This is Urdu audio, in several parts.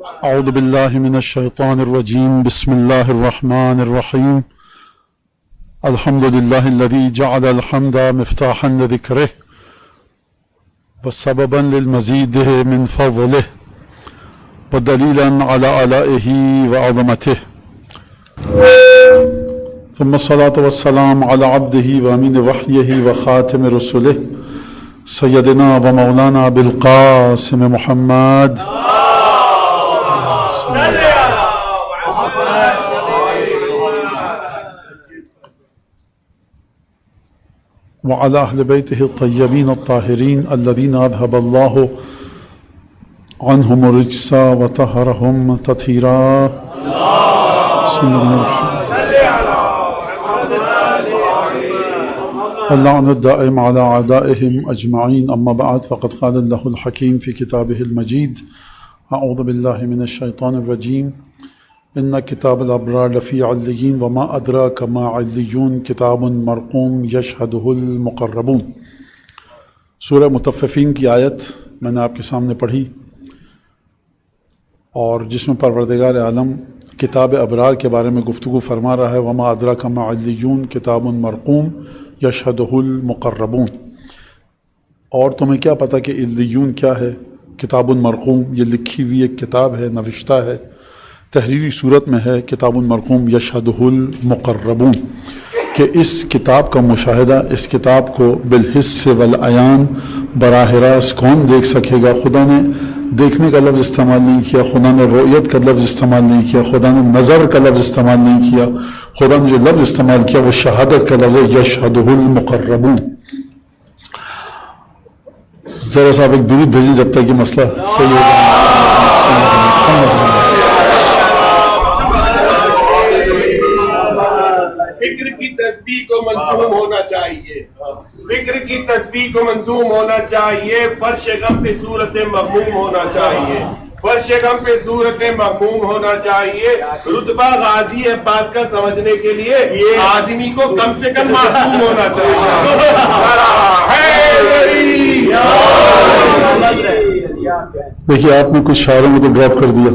أعوذ بالله من الشيطان الرجيم. بسم الله الرحمن الرحيم. الحمد لله الذي جعل الحمد مفتاحا لذكره وسببا للمزيد من فضله ودليلا على آلائه وعظمته، ثم الصلاة والسلام على عبده وأمين وحيه وخاتم رسله سيدنا ومولانا بالقاسم محمد وعلى أهل بيته الطيبين الطاهرين الذين أذهب الله عنهم الرجس وطهرهم تطهيرا. اللعن الدائم على أعدائهم أجمعين. أما بعد، فقد قال الله الحكيم في كتابه المجيد: أعوذ بالله من الشيطان الرجيم. إن كتاب الأبرار لفي عليين وما أدراك ما عليون كتاب مرقوم يشهده المقربون. سورہ مطففین کی آیت میں نے آپ کے سامنے پڑھی، اور جس میں پروردگار عالم کتاب ابرار کے بارے میں گفتگو فرما رہا ہے. وما أدراك ما عليون كتاب مرقوم يشهده المقربون. اور تمہیں کیا پتہ کہ علیون کیا ہے؟ کتاب مرقوم، یہ لکھی ہوئی ایک کتاب ہے، نوشتہ ہے، تحریری صورت میں ہے. کتاب مرقوم یشہدہ المقربون، کہ اس کتاب کا مشاہدہ، اس کتاب کو بالحس والعیان براہ راست کون دیکھ سکے گا؟ خدا نے دیکھنے کا لفظ استعمال نہیں کیا، خدا نے رؤیت کا لفظ استعمال نہیں کیا، خدا نے نظر کا لفظ استعمال نہیں کیا. خدا نے جو لفظ استعمال کیا وہ شہادت کا لفظ ہے، یشہدہ المقربون. ذرا صاحب ایک درود بھیجیں جب تک یہ مسئلہ صحیح ہو جائے. فکر کی تسبیح کو منظوم ہونا چاہیے، فکر کی تسبیح کو منظوم ہونا چاہیے. فرش غم پہ صورت مغموم ہونا چاہیے، فرش غم پہ صورت مغموم ہونا چاہیے. رتبہ غازی ہے بات کا سمجھنے کے لیے آدمی کو کم سے کم معصوم ہونا چاہیے. دیکھیے، آپ نے کچھ شاعروں میں تو ڈراپ کر دیا.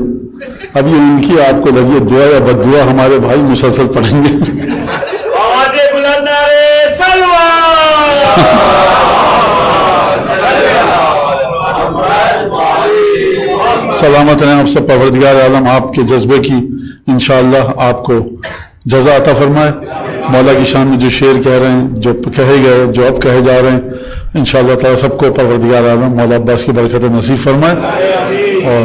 اب یہ ان کی آپ کو لگی دعا یا بد دعا ہمارے بھائی مسلسل پڑھیں گے. سلامت رہیں آپ سے. پروردگار عالم آپ کے جذبے کی انشاءاللہ آپ کو جزا عطا فرمائے. مولا کی شان میں جو شعر کہہ رہے ہیں، جو کہے گئے، جو اب کہے جا رہے ہیں، انشاءاللہ تعالی سب کو پروردگار عالم مولا عباس کی برکت نصیب فرمائے. اور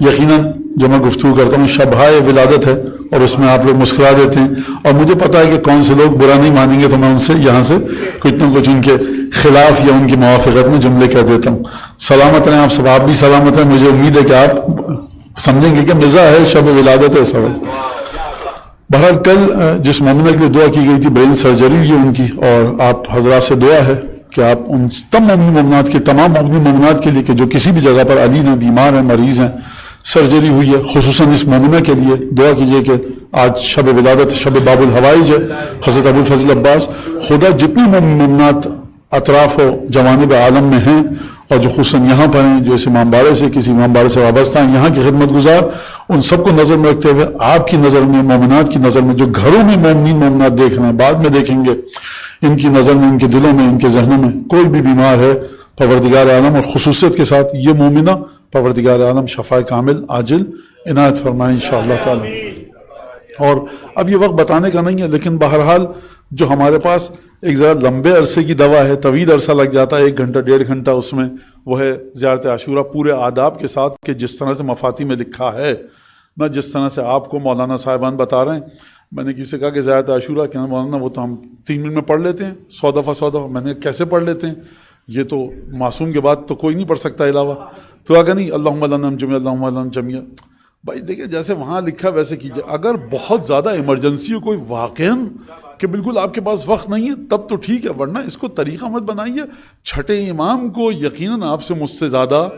یقیناً جو میں گفتگو کرتا ہوں شبہائے ولادت ہے، اور اس میں آپ لوگ مسکرا دیتے ہیں، اور مجھے پتہ ہے کہ کون سے لوگ برا نہیں مانیں گے، تو میں ان سے یہاں سے کچھ نہ کچھ ان کے خلاف یا ان کی موافقت میں جملے کہہ دیتا ہوں. سلامت رہیں آپ سب، آپ بھی سلامت ہیں. مجھے امید ہے کہ آپ سمجھیں گے کہ مزہ ہے، شب ولادت ہے سب. بہرحال کل جس مومنہ کے لیے دعا کی گئی تھی، برین سرجری ہوئی ان کی، اور آپ حضرات سے دعا ہے کہ آپ ان تمام مومنات مومنات کے لیے کہ جو کسی بھی جگہ پر علیل ہیں، بیمار ہیں، مریض ہیں، سرجری ہوئی ہے، خصوصاً اس مومنہ کے لیے دعا کیجئے کہ آج شب ولادت، شب باب الحوائج ہے حضرت ابو الفضل عباس. خدا جتنی مومنات اطراف و جوانب عالم میں ہیں، اور جو خصوصاً یہاں پر ہیں، جو اس امام بارے سے کسی امام بارے سے وابستہ ہیں، یہاں کی خدمت گزار، ان سب کو نظر میں رکھتے ہوئے آپ کی نظر میں، مومنات کی نظر میں، جو گھروں میں مومنین مومنات دیکھ رہے ہیں، بعد میں دیکھیں گے، ان کی نظر میں، ان کے دلوں میں، ان کے ذہنوں میں کوئی بھی بیمار ہے، پروردگار عالم اور خصوصیت کے ساتھ یہ مومنہ پروردگار عالم شفاء کامل عاجل عنایت فرمائے انشاءاللہ تعالی. اور اب یہ وقت بتانے کا نہیں ہے، لیکن بہرحال جو ہمارے پاس ایک ذرا لمبے عرصے کی دوا ہے، طویل عرصہ لگ جاتا ہے، 1 گھنٹہ 1.5 گھنٹہ، اس میں وہ ہے زیارت عاشورہ پورے آداب کے ساتھ، کہ جس طرح سے مفاتی میں لکھا ہے، نہ جس طرح سے آپ کو مولانا صاحبان بتا رہے ہیں. میں نے کسی سے کہا کہ زیارت عاشورہ کہ مولانا وہ تو ہم 3 منٹ میں پڑھ لیتے ہیں، 100 دفعہ. میں نے کیسے پڑھ لیتے ہیں؟ یہ تو معصوم کے بعد تو کوئی نہیں پڑھ سکتا علاوہ. تو اگر نہیں اللہم لنا جميعا، اللہم لنا جميعا. بھائی دیکھیں جیسے وہاں لکھا ویسے کیجئے. اگر بہت زیادہ ایمرجنسی ہو، کوئی واقعاً کہ بالکل آپ کے پاس وقت نہیں ہے، تب تو ٹھیک ہے، ورنہ اس کو طریقہ مت بنائیے. چھٹے امام کو یقیناً آپ سے مجھ سے زیادہ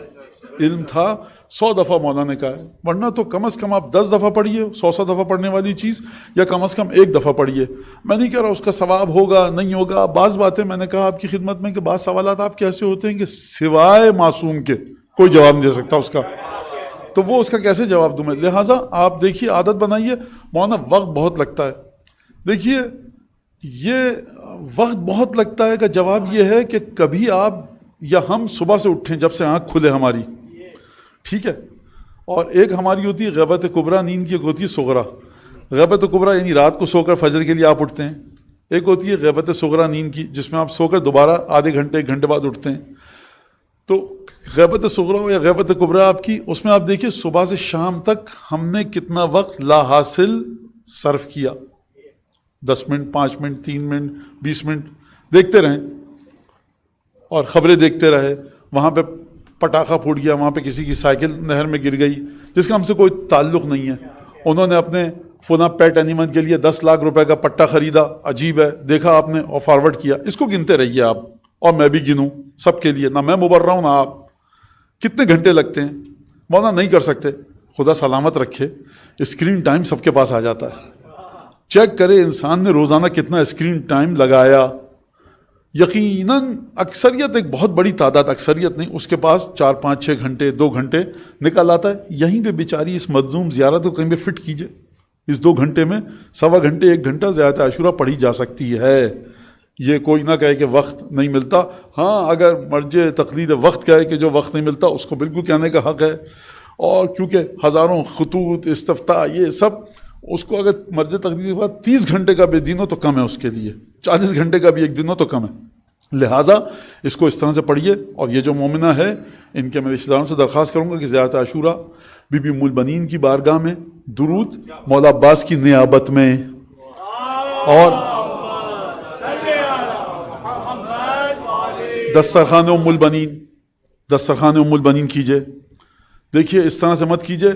علم تھا، 100 دفعہ مولانا نے کہا ہے، ورنہ تو کم از کم آپ 10 دفعہ پڑھیے. 100 دفعہ پڑھنے والی چیز، یا کم از کم 1 دفعہ پڑھیے. میں نہیں کہہ رہا اس کا ثواب ہوگا نہیں ہوگا. بعض باتیں میں نے کہا آپ کی خدمت میں کہ بعض سوالات آپ کیسے ہوتے ہیں کہ سوائے معصوم کے کوئی جواب نہیں دے سکتا اس کا. تو وہ اس کا کیسے جواب دوں میں؟ لہٰذا آپ دیکھیے عادت بنائیے. مولانا وقت بہت لگتا ہے. دیکھیے یہ وقت بہت لگتا ہے کا جواب یہ ہے کہ کبھی آپ یا ہم صبح سے اٹھیں جب سے آنکھ کھلے ہماری, ٹھیک ہے, اور ایک ہماری ہوتی ہے غیبت کبریٰ, نیند کی ایک ہوتی ہے صغریٰ. غیبت کبریٰ یعنی رات کو سو کر فجر کے لیے آپ اٹھتے ہیں. ایک ہوتی ہے غیبت صغریٰ نیند کی, جس میں آپ سو کر دوبارہ آدھے گھنٹے ایک گھنٹے بعد اٹھتے ہیں. تو غیبت صغریٰ یا غیبت کبریٰ آپ کی, اس میں آپ دیکھیے صبح سے شام تک ہم نے کتنا وقت لا حاصل صرف کیا. 10 منٹ, 5 منٹ, 3 منٹ, 20 منٹ دیکھتے رہیں اور خبریں دیکھتے رہے. وہاں پہ پٹاخہ پھوٹ گیا, وہاں پہ کسی کی سائیکل نہر میں گر گئی جس کا ہم سے کوئی تعلق نہیں ہے. انہوں نے اپنے فلاں پیٹ اینیمل کے لیے 10 لاکھ روپے کا پٹا خریدا, عجیب ہے, دیکھا آپ نے اور فارورڈ کیا. اس کو گنتے رہیے آپ, اور میں بھی گنوں سب کے لیے, نہ میں مبرہ ہوں نہ آپ. کتنے گھنٹے لگتے ہیں مولانا؟ نہیں کر سکتے. خدا سلامت رکھے, اسکرین ٹائم سب کے پاس آ جاتا ہے. چیک کرے انسان نے روزانہ کتنا اسکرین ٹائم لگایا. یقیناً اکثریت, ایک بہت بڑی تعداد, اکثریت نہیں, اس کے پاس 4 5 6 گھنٹے 2 گھنٹے نکل آتا ہے. یہیں پہ بیچاری اس مظلوم زیارت کو کہیں پہ فٹ کیجئے. اس 2 گھنٹے میں 1.25 گھنٹے 1 گھنٹہ زیارت عاشورہ پڑھی جا سکتی ہے. یہ کوئی نہ کہے کہ وقت نہیں ملتا. ہاں اگر مرج تقلید وقت کہے کہ جو وقت نہیں ملتا, اس کو بالکل کہنے کا حق ہے. اور کیونکہ ہزاروں خطوط, استفتاء, یہ سب, اس کو اگر مرج تقلید کے بعد 30 گھنٹے کا بھی دن ہو تو کم ہے اس کے لیے, 40 گھنٹے کا بھی ایک دن ہو تو کم ہے. لہٰذا اس کو اس طرح سے پڑھیے. اور یہ جو مومنہ ہے, ان کے میں رشتہ داروں سے درخواست کروں گا کہ زیارت عاشورہ بی بی ام البنین کی بارگاہ میں درود مولا عباس کی نیابت میں, اور دسترخوان ام البنین, دسترخوان ام البنین کیجئے. دیکھیے اس طرح سے مت کیجئے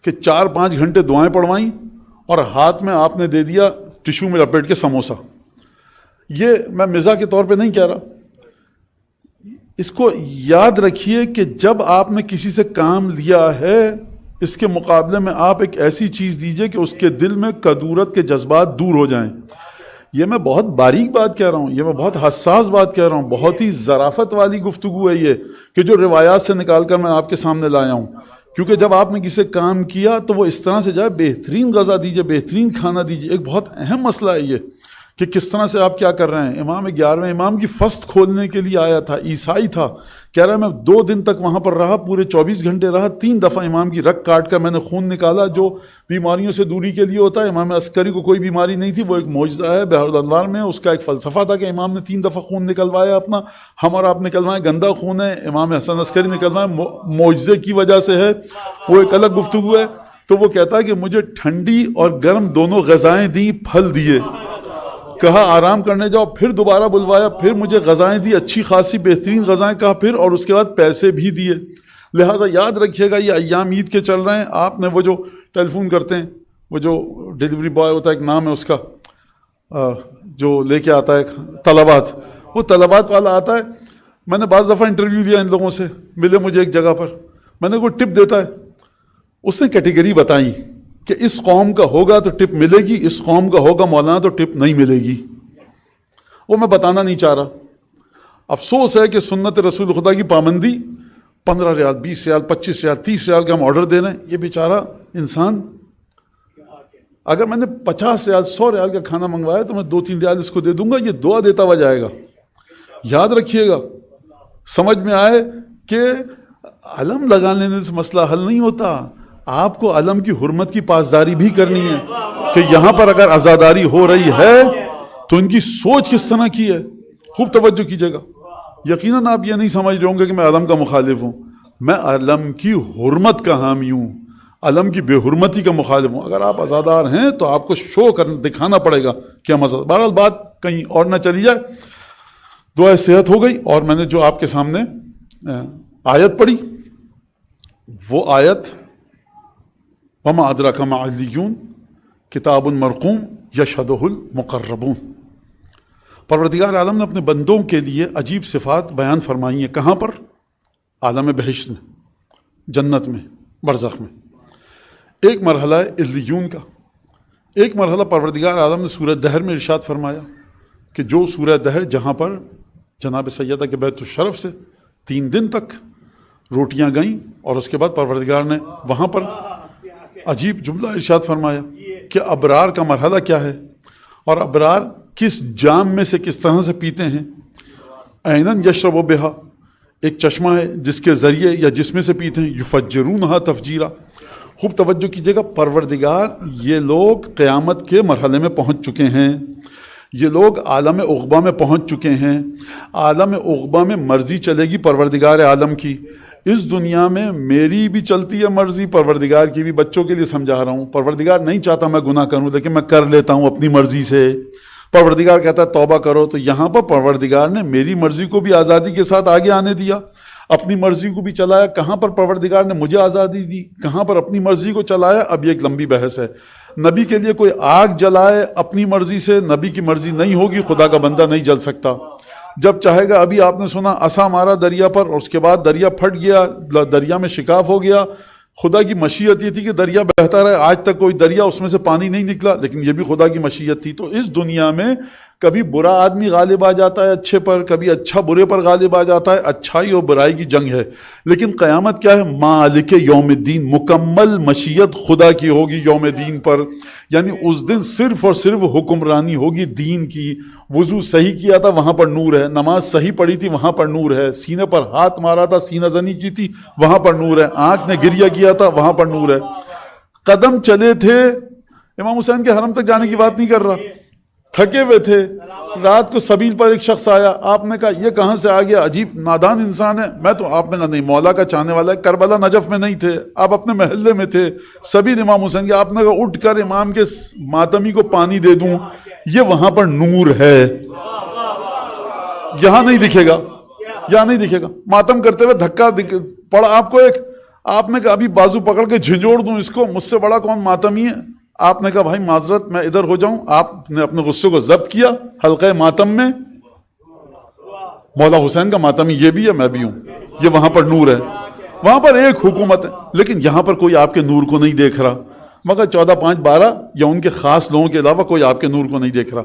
کہ 4 5 گھنٹے دعائیں پڑھوائیں اور ہاتھ میں آپ نے دے دیا ٹشو میں لپیٹ کے سموسا. یہ میں مزاح کے طور پہ نہیں کہہ رہا. اس کو یاد رکھیے کہ جب آپ نے کسی سے کام لیا ہے, اس کے مقابلے میں آپ ایک ایسی چیز دیجئے کہ اس کے دل میں کدورت کے جذبات دور ہو جائیں. یہ میں بہت باریک بات کہہ رہا ہوں, یہ میں بہت حساس بات کہہ رہا ہوں, بہت ہی ظرافت والی گفتگو ہے یہ, کہ جو روایات سے نکال کر میں آپ کے سامنے لایا ہوں. کیونکہ جب آپ نے کسی سے کام کیا تو وہ اس طرح سے جائے, بہترین غذا دیجئے, بہترین کھانا دیجئے. ایک بہت اہم مسئلہ ہے یہ کہ کس طرح سے آپ کیا کر رہے ہیں. امام 11ویں امام کی فست کھولنے کے لیے آیا تھا, عیسائی تھا, کہہ رہا ہے میں 2 دن تک وہاں پر رہا, پورے 24 گھنٹے رہا, 3 دفعہ امام کی رگ کاٹ کر میں نے خون نکالا, جو بیماریوں سے دوری کے لیے ہوتا ہے. امام عسکری کو کوئی بیماری نہیں تھی, وہ ایک معجزہ ہے. بحر الانوار میں اس کا ایک فلسفہ تھا کہ امام نے 3 دفعہ خون نکلوایا اپنا. ہم اور آپ نکلوائیں گندا خون ہے, امام حسن عسکری نکلوائیں معجزے کی وجہ سے ہے, وہ ایک الگ گفتگو ہے. تو وہ کہتا ہے کہ مجھے ٹھنڈی اور گرم دونوں غذائیں دیں, پھل دیے, کہا آرام کرنے جاؤ, پھر دوبارہ بلوایا, پھر مجھے غذائیں دی, اچھی خاصی بہترین غذائیں, کہا پھر, اور اس کے بعد پیسے بھی دیے. لہذا یاد رکھیے گا یہ ایام عید کے چل رہے ہیں. آپ نے وہ جو ٹیلی فون کرتے ہیں, وہ جو ڈیلیوری بوائے ہوتا ہے, ایک نام ہے اس کا, جو لے کے آتا ہے طلبات, وہ طلبات والا آتا ہے. میں نے بعض دفعہ انٹرویو لیا ان لوگوں سے, ملے مجھے ایک جگہ پر, میں نے کوئی ٹپ دیتا ہے, اس نے کیٹیگری بتائی کہ اس قوم کا ہوگا تو ٹپ ملے گی, اس قوم کا ہوگا مولانا تو ٹپ نہیں ملے گی. وہ میں بتانا نہیں چاہ رہا. افسوس ہے کہ سنت رسول خدا کی پابندی 15 ریال, 20 ریال, 25 ریال, 30 ریال کا ہم آرڈر دے رہے ہیں. یہ بیچارہ انسان, اگر میں نے 50 ریال 100 ریال کا کھانا منگوایا تو میں 2-3 ریال اس کو دے دوں گا, یہ دعا دیتا ہوا جائے گا. یاد رکھیے گا, سمجھ میں آئے کہ علم لگانے سے مسئلہ حل نہیں ہوتا. آپ کو علم کی حرمت کی پاسداری بھی کرنی ہے کہ یہاں پر اگر عزاداری ہو رہی ہے تو ان کی سوچ کس طرح کی ہے. خوب توجہ کیجیے گا. یقیناً آپ یہ نہیں سمجھ رہے ہوں گے کہ میں علم کا مخالف ہوں. میں علم کی حرمت کا حامی ہوں, علم کی بے حرمتی کا مخالف ہوں. اگر آپ عزادار ہیں تو آپ کو شو دکھانا پڑے گا کہ ہم عزادار. بہرحال بات کہیں اور نہ چلی جائے. دعائے صحت ہو گئی, اور میں نے جو آپ کے سامنے آیت پڑھی, وہ آیت وما ادراک ما علیون کتاب مرقوم یشہدہ المقربون. پروردگار عالم نے اپنے بندوں کے لیے عجیب صفات بیان فرمائی ہیں. کہاں پر؟ عالم بہشت میں, جنت میں, برزخ میں. ایک مرحلہ ہے علیون کا. ایک مرحلہ پروردگار عالم نے سورہ دہر میں ارشاد فرمایا کہ جو سورہ دہر جہاں پر جناب سیدہ کے بیت الشرف سے 3 دن تک روٹیاں گئیں اور اس کے بعد پروردگار نے وہاں پر عجیب جملہ ارشاد فرمایا کہ ابرار کا مرحلہ کیا ہے اور ابرار کس جام میں سے کس طرح سے پیتے ہیں. عینن یشرب بہا، ایک چشمہ ہے جس کے ذریعے یا جس میں سے پیتے ہیں. یفجرونہا تفجیرا. خوب توجہ کیجیے گا، پروردگار یہ لوگ قیامت کے مرحلے میں پہنچ چکے ہیں، یہ لوگ عالم عقبہ میں پہنچ چکے ہیں. عالم عقبہ میں مرضی چلے گی پروردگار عالم کی. اس دنیا میں میری بھی چلتی ہے مرضی، پروردگار کی بھی. بچوں کے لیے سمجھا رہا ہوں، پروردگار نہیں چاہتا میں گناہ کروں لیکن میں کر لیتا ہوں اپنی مرضی سے. پروردگار کہتا ہے توبہ کرو، تو یہاں پر پروردگار نے میری مرضی کو بھی آزادی کے ساتھ آگے آنے دیا، اپنی مرضی کو بھی چلایا. کہاں پر پروردگار نے مجھے آزادی دی، کہاں پر اپنی مرضی کو چلایا، اب یہ ایک لمبی بحث ہے. نبی کے لیے کوئی آگ جلائے اپنی مرضی سے، نبی کی مرضی نہیں ہوگی، خدا کا بندہ نہیں جل سکتا. جب چاہے گا، ابھی آپ نے سنا عصا مارا دریا پر اور اس کے بعد دریا پھٹ گیا، دریا میں شکاف ہو گیا. خدا کی مشیت یہ تھی کہ دریا بہتا رہے، آج تک کوئی دریا اس میں سے پانی نہیں نکلا، لیکن یہ بھی خدا کی مشیت تھی. تو اس دنیا میں کبھی برا آدمی غالب آ جاتا ہے اچھے پر، کبھی اچھا برے پر غالب آ جاتا ہے. اچھائی اور برائی کی جنگ ہے. لیکن قیامت کیا ہے؟ مالک یوم الدین، مکمل مشیت خدا کی ہوگی یوم دین پر. یعنی اس دن صرف اور صرف حکمرانی ہوگی دین کی. وضو صحیح کیا تھا وہاں پر نور ہے، نماز صحیح پڑھی تھی وہاں پر نور ہے، سینے پر ہاتھ مارا تھا، سینہ زنی کی تھی وہاں پر نور ہے، آنکھ نے گریہ کیا تھا وہاں پر نور ہے. قدم چلے تھے، امام حسین کے حرم تک جانے کی بات نہیں کر رہا، تھکے ہوئے تھے، رات کو سبیل پر ایک شخص آیا، آپ نے کہا یہ کہاں سے آ گیا، عجیب نادان انسان ہے. میں تو، آپ نے کہا نہیں، مولا کا چاہنے والا ہے. کربلا نجف میں نہیں تھے آپ، اپنے محلے میں تھے، سبیل امام حسین کے. آپ نے کہا اٹھ کر امام کے ماتمی کو پانی دے دوں، یہ وہاں پر نور ہے، یہاں نہیں دکھے گا، یہاں نہیں دکھے گا. ماتم کرتے ہوئے دھکا پڑا آپ کو ایک، آپ نے کہا ابھی بازو پکڑ کے جھنجھوڑ دوں اس کو، مجھ سے بڑا کون ماتمی ہے. آپ نے کہا بھائی معذرت میں ادھر ہو جاؤں. آپ نے اپنے غصے کو ضبط کیا حلقہ ماتم میں. مولا حسین کا ماتمی یہ بھی ہے، میں بھی ہوں، یہ وہاں پر نور ہے. وہاں پر ایک حکومت ہے، لیکن یہاں پر کوئی آپ کے نور کو نہیں دیکھ رہا، مگر 14/5/12 یا ان کے خاص لوگوں کے علاوہ کوئی آپ کے نور کو نہیں دیکھ رہا.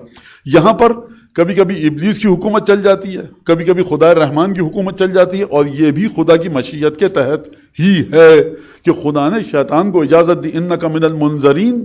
یہاں پر کبھی کبھی ابلیس کی حکومت چل جاتی ہے، کبھی کبھی خدا الرحمن کی حکومت چل جاتی ہے، اور یہ بھی خدا کی مشیت کے تحت ہی ہے کہ خدا نے شیطان کو اجازت دی. انک من المنظرین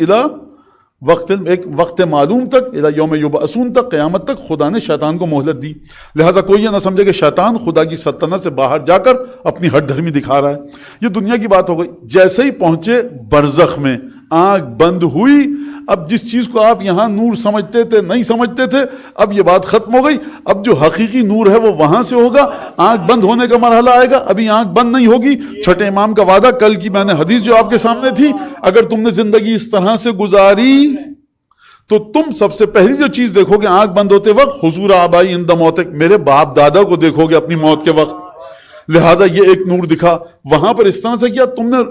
الی ایک وقت معلوم تک، الی یوم یبعثون تک، قیامت تک خدا نے شیطان کو مہلت دی. لہٰذا کوئی یہ نہ سمجھے کہ شیطان خدا کی سلطنت سے باہر جا کر اپنی ہٹ دھرمی دکھا رہا ہے. یہ دنیا کی بات ہو گئی. جیسے ہی پہنچے برزخ میں، آنکھ بند ہوئی. اب جس چیز کو آپ یہاں نور سمجھتے تھے، نہیں سمجھتے تھے، اب یہ بات ختم ہو گئی. اب جو حقیقی نور ہے وہ وہاں سے ہوگا. آنکھ بند ہونے کا مرحلہ آئے گا، ابھی آنکھ بند نہیں ہوگی. چھٹے امام کا وعدہ، کل کی میں نے حدیث جو آپ کے سامنے تھی، اگر تم نے زندگی اس طرح سے گزاری تو تم سب سے پہلی جو چیز دیکھو گے آنکھ بند ہوتے وقت، حضور آبائی عند موتک، میرے باپ دادا کو دیکھو گے اپنی موت کے وقت. لہٰذا یہ ایک نور دکھا. وہاں پر اس طرح سے کیا،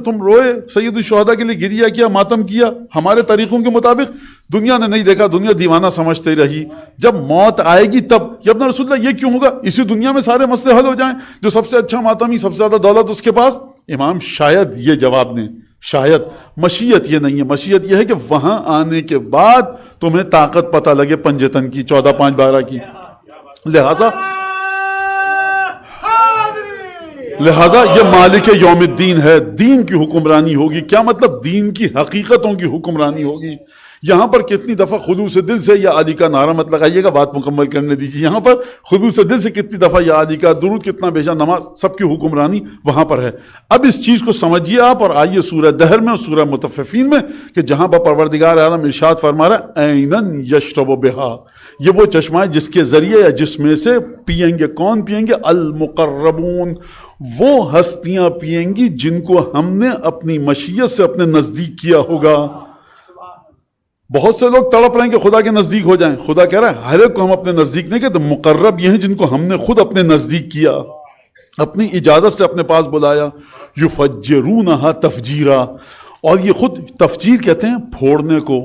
تم روئے، سید الشہداء کے لیے گریہ کیا، ماتم کیا ہمارے طریقوں کے مطابق. دنیا نے نہیں دیکھا، دنیا دیوانہ سمجھتے رہی. جب موت آئے گی تب، یا ابن رسول اللہ یہ کیوں ہوگا، اسی دنیا میں سارے مسئلے حل ہو جائیں. جو سب سے اچھا ماتمی، سب سے زیادہ دولت اس کے پاس. امام شاید یہ جواب دیں، شاید. مشیت یہ نہیں ہے، مشیت یہ ہے کہ وہاں آنے کے بعد تمہیں طاقت پتہ لگے پنجتن کی، 14/5/12 کی. لہٰذا یہ مالک یوم الدین ہے، دین کی حکمرانی ہوگی. کیا مطلب؟ دین کی حقیقتوں کی حکمرانی ہوگی. یہاں پر کتنی دفعہ خلوص دل سے یا علی کا نعرہ مت لگائیے گا، بات مکمل کرنے دیجیے. یہاں پر خلوص دل سے کتنی دفعہ یا علی کا درود کتنا بھیجا، نماز، سب کی حکمرانی وہاں پر ہے. اب اس چیز کو سمجھیے آپ، اور آئیے سورہ دہر میں اور سورہ مطففین میں، کہ جہاں پر پروردگار عالم ارشاد فرما رہا ہے عینن یشرب بہا، یہ وہ چشمہ ہے جس کے ذریعے یا جس میں سے پئیں گے. کون پئیں گے؟ المقربون، وہ ہستیاں پئیں گی جن کو ہم نے اپنی مشیت سے اپنے نزدیک کیا ہوگا. بہت سے لوگ تڑپ رہے ہیں کہ خدا کے نزدیک ہو جائیں. خدا کہہ رہا ہے ہر ایک کو ہم اپنے نزدیک نہیں کہتے، مقرب یہ ہیں جن کو ہم نے خود اپنے نزدیک کیا، اپنی اجازت سے اپنے پاس بلایا. یفجرونہا تفجیرا، اور یہ خود تفجیر کہتے ہیں پھوڑنے کو.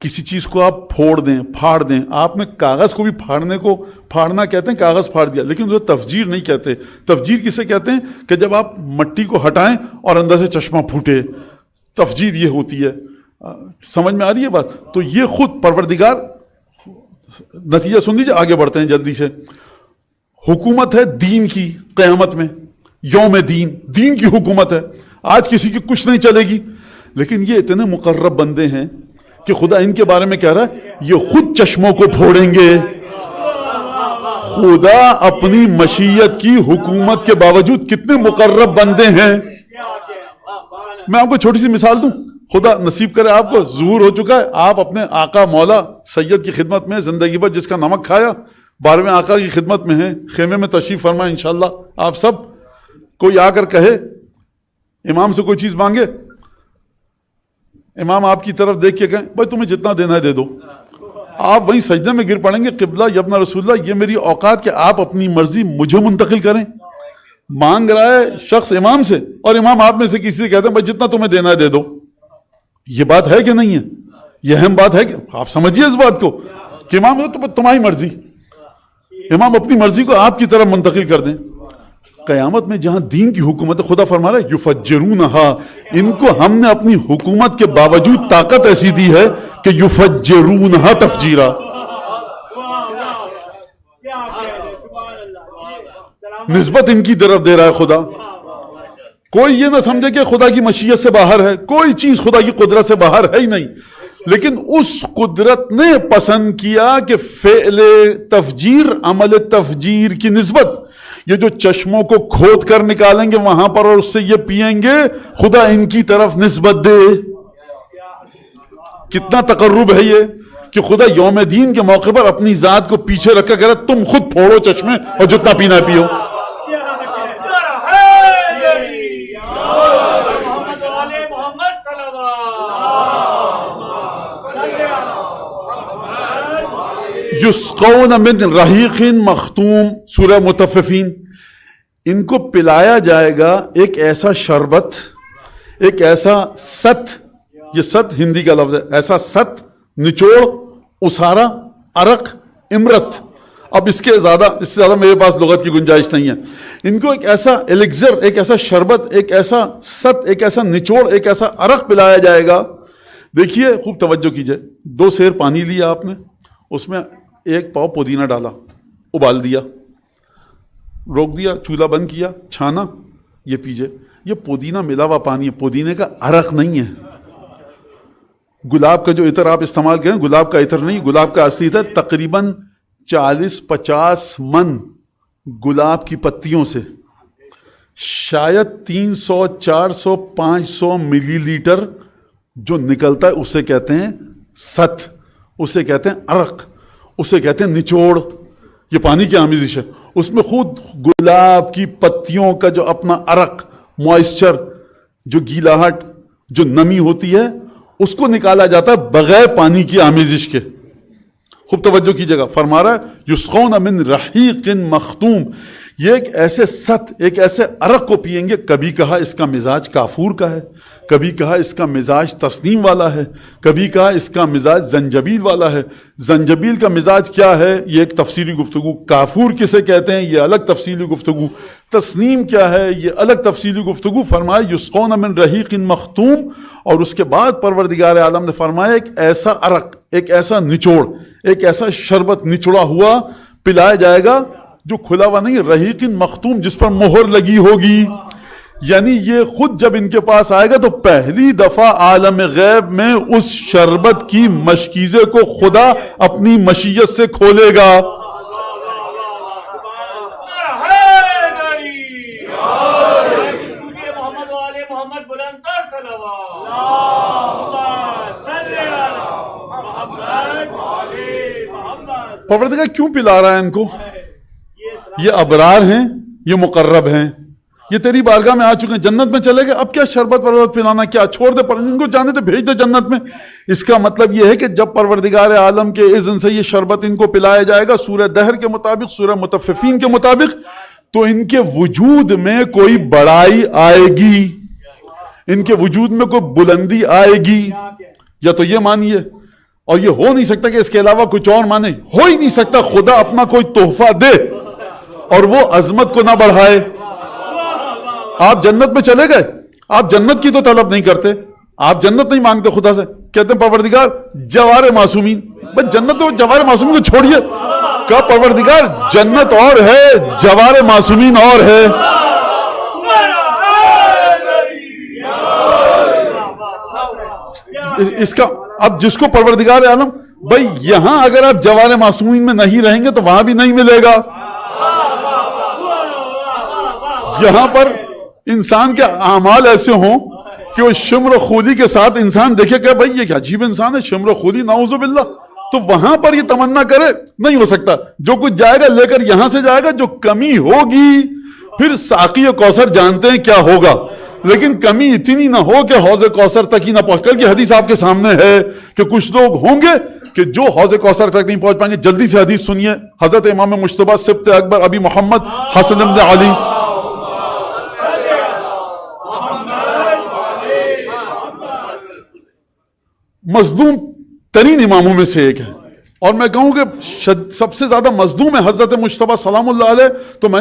کسی چیز کو آپ پھوڑ دیں، پھاڑ دیں. آپ نے کاغذ کو بھی پھاڑنے کو پھاڑنا کہتے ہیں، کاغذ پھاڑ دیا، لیکن اسے تفجیر نہیں کہتے. تفجیر کسے کہتے ہیں؟ کہ جب آپ مٹی کو ہٹائیں اور اندر سے چشمہ پھوٹے، تفجیر یہ ہوتی ہے. سمجھ میں آ رہی ہے بات؟ تو یہ خود پروردگار، نتیجہ سن لیجیے، آگے بڑھتے ہیں جلدی سے. حکومت ہے دین کی قیامت میں. یوم دین، دین کی حکومت ہے، آج کسی کی کچھ نہیں چلے گی. لیکن یہ اتنے مقرب بندے ہیں کہ خدا ان کے بارے میں کہہ رہا ہے یہ خود چشموں کو پھوڑیں گے. خدا اپنی مشیت کی حکومت کے باوجود کتنے مقرب بندے ہیں. میں آپ کو چھوٹی سی مثال دوں، خدا نصیب کرے آپ کو ظہور ہو چکا ہے، آپ اپنے آقا مولا سید کی خدمت میں زندگی بھر جس کا نمک کھایا، 12ویں آقا کی خدمت میں ہیں، خیمے میں تشریف فرمائے انشاءاللہ. آپ سب کوئی آ کر کہے امام سے کوئی چیز مانگے، امام آپ کی طرف دیکھ کے کہیں بھائی تمہیں جتنا دینا ہے دے دو، آپ وہیں سجدے میں گر پڑیں گے، قبلہ یبن رسول اللہ یہ میری اوقات کہ آپ اپنی مرضی مجھے منتقل کریں. مانگ رہا ہے شخص امام سے اور امام آپ میں سے کسی سے کہتے ہیں بھائی جتنا تمہیں دینا ہے دے دو. یہ بات ہے کہ نہیں ہے؟ یہ اہم بات ہے کہ آپ سمجھیے اس بات کو کہ امام تمہاری مرضی، امام اپنی مرضی کو آپ کی طرف منتقل کر دیں. قیامت میں جہاں دین کی حکومت ہے، خدا فرما رہا ہے یفجرونہا، ان کو ہم نے اپنی حکومت کے باوجود طاقت ایسی دی ہے کہ یفجرونہا تفجیرا. نسبت ان کی طرف دے رہا ہے خدا. کوئی یہ نہ سمجھے کہ خدا کی مشیت سے باہر ہے، کوئی چیز خدا کی قدرت سے باہر ہے ہی نہیں، لیکن اس قدرت نے پسند کیا کہ فعل تفجیر، عمل تفجیر کی نسبت، یہ جو چشموں کو کھود کر نکالیں گے وہاں پر اور اس سے یہ پیئیں گے، خدا ان کی طرف نسبت دے. کتنا تقرب ہے یہ کہ خدا یوم دین کے موقع پر اپنی ذات کو پیچھے رکھ کر تم خود پھوڑو چشمے اور جتنا پینا پیو. یسقون من رحیق مختوم، سورہ مطففین. ان کو پلایا جائے گا ایک ایسا شربت، ایک ایسا ست، یہ ست ہندی کا لفظ ہے، ایسا ست، نچوڑ، اسارا، عرق، امرت. اب اس سے زیادہ میرے پاس لغت کی گنجائش نہیں ہے. ان کو ایک ایسا الیگزر، ایک ایسا شربت، ایک ایسا ست، ایک ایسا نچوڑ، ایک ایسا عرق پلایا جائے گا. دیکھیے خوب توجہ کیجئے، 2 سیر پانی لیا آپ نے، اس میں 1 پاؤ پودینہ ڈالا، ابال دیا، روک دیا، چولہا بند کیا، چھانا، یہ پیجئے. یہ پودینہ ملا ہوا پانی ہے، پودینے کا عرق نہیں ہے. گلاب کا جو عطر آپ استعمال کریں، گلاب کا عطر نہیں، گلاب کا اصلی عطر تقریباً 40-50 من گلاب کی پتیوں سے شاید 300, 400, 500 ملی لیٹر جو نکلتا ہے اسے کہتے ہیں ست، اسے کہتے ہیں عرق، اسے کہتے ہیں نچوڑ. یہ پانی کی آمیزش ہے. اس میں خود گلاب کی پتیوں کا جو اپنا عرق، موئسچر، جو گیلاہٹ، جو نمی ہوتی ہے، اس کو نکالا جاتا ہے بغیر پانی کی آمیزش کے. خوب توجہ کیجیے گا، فرما رہا ہے یسقون من رحیق مختوم. یہ ایک ایسے ست، ایک ایسے عرق کو پیئیں گے. کبھی کہا اس کا مزاج کافور کا ہے، کبھی کہا اس کا مزاج تسنیم والا ہے، کبھی کہا اس کا مزاج زنجبیل والا ہے. زنجبیل کا مزاج کیا ہے یہ ایک تفصیلی گفتگو، کافور کسے کہتے ہیں یہ الگ تفصیلی گفتگو، تسنیم کیا ہے یہ الگ تفصیلی گفتگو. فرمایا یسقون من رحیق مختوم، اور اس کے بعد پروردگار عالم نے فرمایا ایک ایسا عرق، ایک ایسا نچوڑ، ایک ایسا شربت نچوڑا ہوا پلایا جائے گا جو کھلا ہوا نہیں، رحیق مختوم، جس پر مہر لگی ہوگی. یعنی یہ خود جب ان کے پاس آئے گا تو پہلی دفعہ عالم غیب میں اس شربت کی مشکیزے کو خدا اپنی مشیت سے کھولے گا. پروردگار کیوں پلا رہا ہے ان کو؟ یہ ابرار ہیں، یہ مقرب ہیں، یہ تیری بارگاہ میں آ چکے ہیں، جنت میں چلے گئے، اب کیا شربت وربت پلانا، کیا چھوڑ دے، ان کو جانے دے، بھیج دے جنت میں. اس کا مطلب یہ ہے کہ جب پروردگار عالم کے اذن سے یہ شربت ان کو پلایا جائے گا سورہ دہر کے مطابق، سورہ مطففین کے مطابق، تو ان کے وجود میں کوئی بڑائی آئے گی، ان کے وجود میں کوئی بلندی آئے گی. یا تو یہ مانیے، اور یہ ہو نہیں سکتا کہ اس کے علاوہ کچھ اور مانے، ہو ہی نہیں سکتا خدا اپنا کوئی تحفہ دے اور وہ عظمت کو نہ بڑھائے. آپ جنت میں چلے گئے، آپ جنت کی تو طلب نہیں کرتے، آپ جنت نہیں مانگتے خدا سے، کہتے ہیں پروردگار جوار معصومین. بس جنت تو جوار معصومین کو چھوڑیے، کہا پروردگار جنت اور ہے، جوار معصومین اور ہے. اس کا اب جس کو پروردگار عالم بھائی یہاں اگر آپ جوار معصومین میں نہیں رہیں گے تو وہاں بھی نہیں ملے گا. یہاں پر انسان کے اعمال ایسے ہوں کہ وہ شمر و خودی کے ساتھ انسان دیکھے کہ بھائی یہ کیا عجیب انسان ہے, شمر و خودی, نعوذ باللہ, تو وہاں پر یہ تمنا کرے نہیں ہو سکتا. جو کچھ جائے گا لے کر یہاں سے جائے گا, جو کمی ہوگی پھر ساقی کوثر جانتے ہیں کیا ہوگا, لیکن کمی اتنی نہ ہو کہ حوض کوثر تک ہی نہ پہنچ. کل کی حدیث آپ کے سامنے ہے کہ کچھ لوگ ہوں گے کہ جو حوض کوثر تک نہیں پہنچ پائیں گے. جلدی سے حدیث سنیے, حضرت امام مجتبی سبط اکبر ابی محمد حسن بن علی مظلوم ترین اماموں میں سے ایک ہے, اور میں کہوں کہ سب سے زیادہ مظلوم ہے حضرت مجتبی سلام اللہ علیہ. تو میں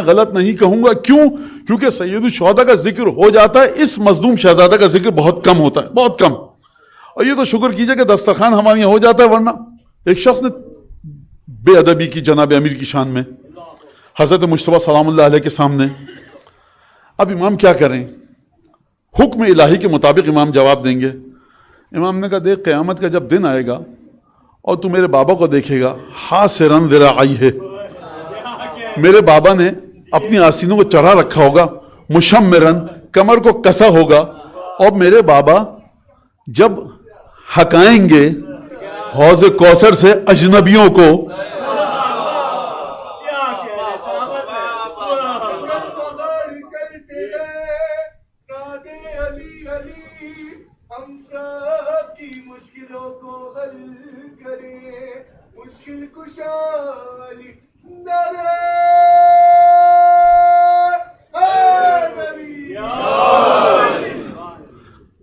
غلط نہیں کہوں گا. کیوں؟ کیونکہ سید الشہداء کا ذکر ہو جاتا ہے, اس مظلوم شہزادہ کا ذکر بہت کم ہوتا ہے, بہت کم. اور یہ تو شکر کیجئے کہ دسترخوان ہمارے یہاں ہو جاتا ہے, ورنہ ایک شخص نے بے ادبی کی جناب امیر کی شان میں حضرت مجتبی سلام اللہ علیہ کے سامنے. اب امام کیا کریں؟ حکم الہی کے مطابق امام جواب دیں گے. امام نے کہا دیکھ قیامت کا جب دن آئے گا اور تو میرے بابا کو دیکھے گا, حاسرن ذراعیہ, میرے بابا نے اپنی آستینوں کو چڑھا رکھا ہوگا, مشمرن, کمر کو کسا ہوگا, اور میرے بابا جب ہکائیں گے حوض کوثر سے اجنبیوں کو,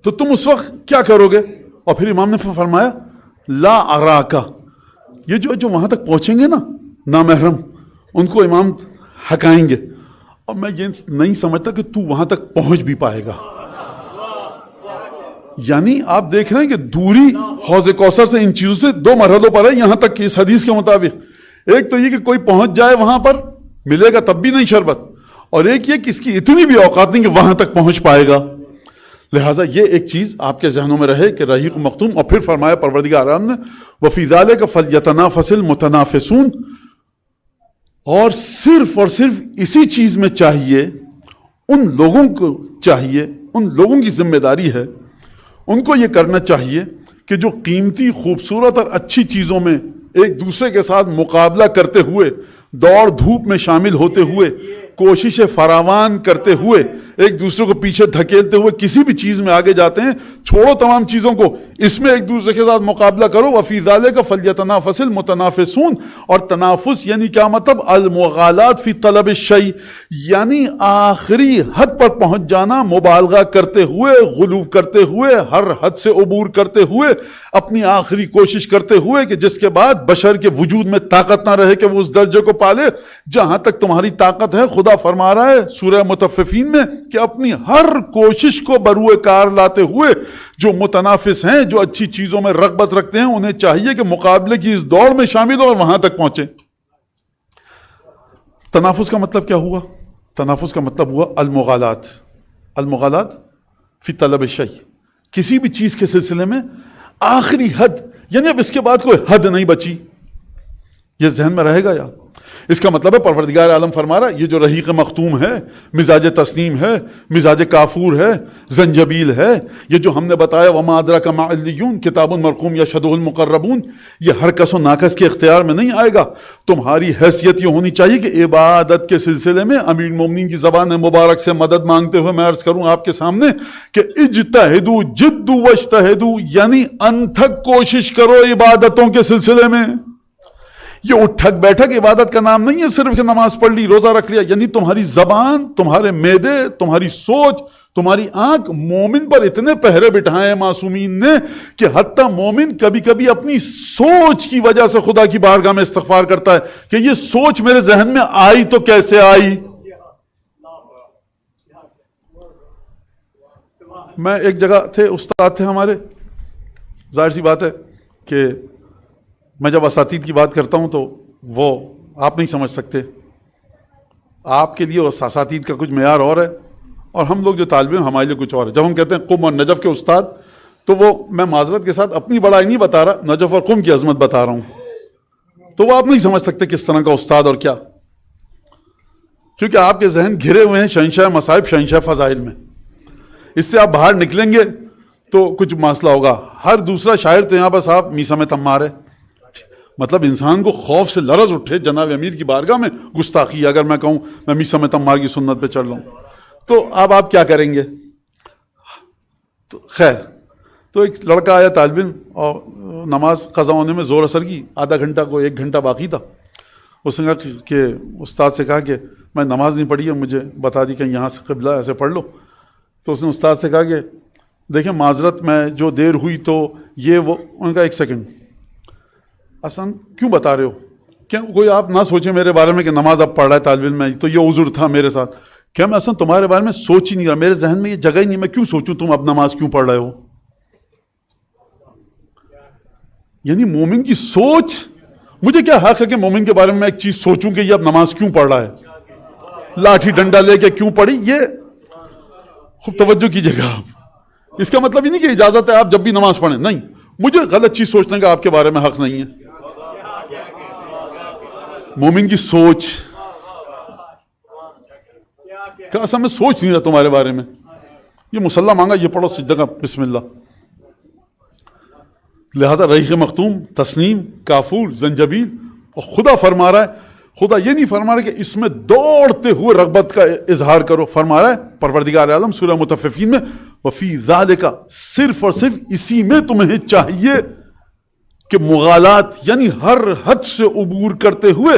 تو تم اس وقت کیا کرو گے؟ اور پھر امام نے فرمایا لا اراکا, یہ جو وہاں تک پہنچیں گے نا نامحرم, ان کو امام ہکائیں گے, اور میں یہ نہیں سمجھتا کہ تو وہاں تک پہنچ بھی پائے گا. یعنی آپ دیکھ رہے ہیں کہ دوری حوض کوثر سے ان چیزوں سے دو مرحلوں پر ہے یہاں تک کہ اس حدیث کے مطابق. ایک تو یہ کہ کوئی پہنچ جائے وہاں پر ملے گا تب بھی نہیں شربت, اور ایک یہ کہ اس کی اتنی بھی اوقات نہیں کہ وہاں تک پہنچ پائے گا. لہٰذا یہ ایک چیز آپ کے ذہنوں میں رہے کہ رحیق مختوم. اور پھر فرمایا پروردگار عالم نے وفی ذالک فلیتنافس المتنافسون, اور صرف اسی چیز میں چاہیے ان لوگوں کو چاہیے, ان لوگوں کی ذمہ داری ہے, ان کو یہ کرنا چاہیے کہ جو قیمتی خوبصورت اور اچھی چیزوں میں ایک دوسرے کے ساتھ مقابلہ کرتے ہوئے, دوڑ دھوپ میں شامل ہوتے ہوئے, کوشش فراوان کرتے ہوئے, ایک دوسرے کو پیچھے دھکیلتے ہوئے کسی بھی چیز میں آگے جاتے ہیں, چھوڑو تمام چیزوں کو, اس میں ایک دوسرے کے ساتھ مقابلہ کرو. وفی ذالک فلیتنافس المتنافسون, اور تنافس یعنی کیا مطلب؟ المغالات فی طلب الشیء, یعنی آخری حد پر پہنچ جانا, مبالغہ کرتے ہوئے, غلو کرتے ہوئے, ہر حد سے عبور کرتے ہوئے, اپنی آخری کوشش کرتے ہوئے کہ جس کے بعد بشر کے وجود میں طاقت نہ رہے کہ وہ اس درجے کو پالے جہاں تک تمہاری طاقت ہے. خدا فرما رہا ہے سورہ مطففین میں کہ اپنی ہر کوشش کو بروئے کار لاتے ہوئے جو متنافس ہیں, جو اچھی چیزوں میں رغبت رکھتے ہیں, انہیں چاہیے کہ مقابلے کی اس دوڑ میں شامل ہو اور وہاں تک پہنچیں. تنافس کا مطلب کیا ہوا؟ تنافس کا مطلب ہوا المغالات, المغالات فی طلب الشیء, کسی بھی چیز کے سلسلے میں آخری حد, یعنی اب اس کے بعد کوئی حد نہیں بچی. یہ ذہن میں رہے گا یار. اس کا مطلب ہے پروردگار عالم فرما رہا یہ جو رحیق مختوم ہے, مزاج تسنیم ہے, مزاج کافور ہے, زنجبیل ہے, یہ جو ہم نے بتایا وما ادراک ما علیون کتاب مرقوم یشہدہ المقربون, یہ ہر کس و ناکس کے اختیار میں نہیں آئے گا. تمہاری حیثیت یہ ہونی چاہیے کہ عبادت کے سلسلے میں امیر المومنین کی زبان مبارک سے مدد مانگتے ہوئے میں عرض کروں آپ کے سامنے کہ اجتہدوا جدوا واجتہدوا, یعنی انتھک کوشش کرو عبادتوں کے سلسلے میں. یہ اٹھک بیٹھک عبادت کا نام نہیں ہے صرف کہ نماز پڑھ لی, روزہ رکھ لیا. یعنی تمہاری زبان, تمہارے معدے, تمہاری سوچ, تمہاری آنکھ مومن پر اتنے پہرے بٹھائے ہیں معصومین نے کہ حتیٰ مومن کبھی کبھی اپنی سوچ کی وجہ سے خدا کی بارگاہ میں استغفار کرتا ہے کہ یہ سوچ میرے ذہن میں آئی تو کیسے آئی. میں ایک جگہ تھے, استاد تھے ہمارے, ظاہر سی بات ہے کہ میں جب اساتید کی بات کرتا ہوں تو وہ آپ نہیں سمجھ سکتے. آپ کے لیے اساتید کا کچھ معیار اور ہے اور ہم لوگ جو طالب علم ہمارے لیے کچھ اور ہے. جب ہم کہتے ہیں قم اور نجف کے استاد تو وہ میں معذرت کے ساتھ اپنی بڑائی نہیں بتا رہا، نجف اور قم کی عظمت بتا رہا ہوں. تو وہ آپ نہیں سمجھ سکتے کس طرح کا استاد اور کیا، کیونکہ آپ کے ذہن گھرے ہوئے ہیں شہنشاہ مصائب شہنشاہ فضائل میں. اس سے آپ باہر نکلیں گے تو کچھ مسئلہ ہوگا. ہر دوسرا شاعر تو یہاں بس آپ میسا میں تمار ہے، مطلب انسان کو خوف سے لرز اٹھے جناب امیر کی بارگاہ میں گستاخی اگر میں کہوں میں میسا میں تمار کی سنت پہ چل رہا ہوں تو اب آپ کیا کریں گے. تو خیر، تو ایک لڑکا آیا طالب علم اور نماز قضا ہونے میں زور اثر کی، آدھا گھنٹہ کو 1 گھنٹہ باقی تھا. اس نے کہا کہ استاد سے کہا کہ میں نماز نہیں پڑھی ہے، مجھے بتا دی کہ یہاں سے قبلہ ایسے پڑھ لو. تو اس نے استاد سے کہا کہ دیکھیں معذرت میں جو دیر ہوئی تو یہ وہ. انہوں نے کہا 1 سیکنڈ اصلا کیوں بتا رہے ہو، کیا کوئی آپ نہ سوچیں میرے بارے میں کہ نماز اب پڑھ رہا ہے طالب علم میں، تو یہ عذر تھا میرے ساتھ. کیا میں اصلا تمہارے بارے میں سوچ ہی نہیں رہا، میرے ذہن میں یہ جگہ ہی نہیں، میں کیوں سوچوں تم اب نماز کیوں پڑھ رہے ہو. یعنی مومن کی سوچ، مجھے کیا حق ہے کہ مومن کے بارے میں ایک چیز سوچوں کہ یہ اب نماز کیوں پڑھ رہا ہے، لاٹھی ڈنڈا لے کے کیوں پڑھی. یہ خوب توجہ کیجیے گا آپ، اس کا مطلب ہی نہیں کہ اجازت ہے آپ جب بھی نماز پڑھیں، نہیں، مجھے غلط چیز سوچنے کا آپ کے بارے میں حق نہیں ہے. مومن کی سوچ کہ اصل میں سوچ نہیں رہا تمہارے بارے میں، یہ مسلح مانگا یہ پڑھو سجدہ کا بسم اللہ. لہذا رحیق مختوم، تسنیم، کافور، زنجبیل، اور خدا فرما رہا ہے، خدا یہ نہیں فرما رہا کہ اس میں دوڑتے ہوئے رغبت کا اظہار کرو، فرما رہا ہے پروردگار عالم سورہ مطففین میں وفی ذالک، صرف اور صرف اسی میں تمہیں چاہیے کہ مغالات یعنی ہر حد سے عبور کرتے ہوئے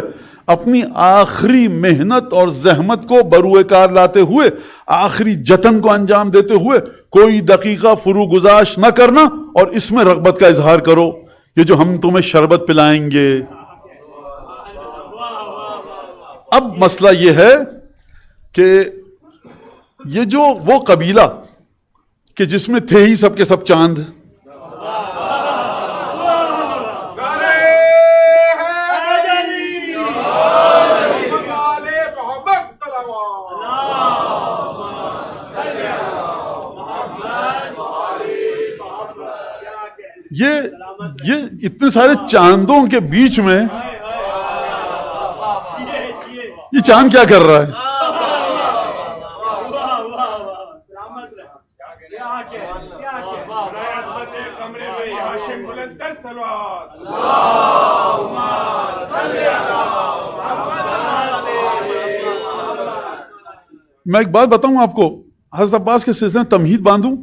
اپنی آخری محنت اور زحمت کو بروئے کار لاتے ہوئے آخری جتن کو انجام دیتے ہوئے کوئی دقیقہ فرو گزاش نہ کرنا اور اس میں رغبت کا اظہار کرو. یہ جو ہم تمہیں شربت پلائیں گے، اب مسئلہ یہ ہے کہ یہ جو وہ قبیلہ کہ جس میں تھے ہی سب کے سب چاند، یہ اتنے سارے چاندوں کے بیچ میں یہ چاند کیا کر رہا ہے؟ میں ایک بات بتاؤں آپ کو، حضرت عباس کے سلسلے میں تمہید باندھوں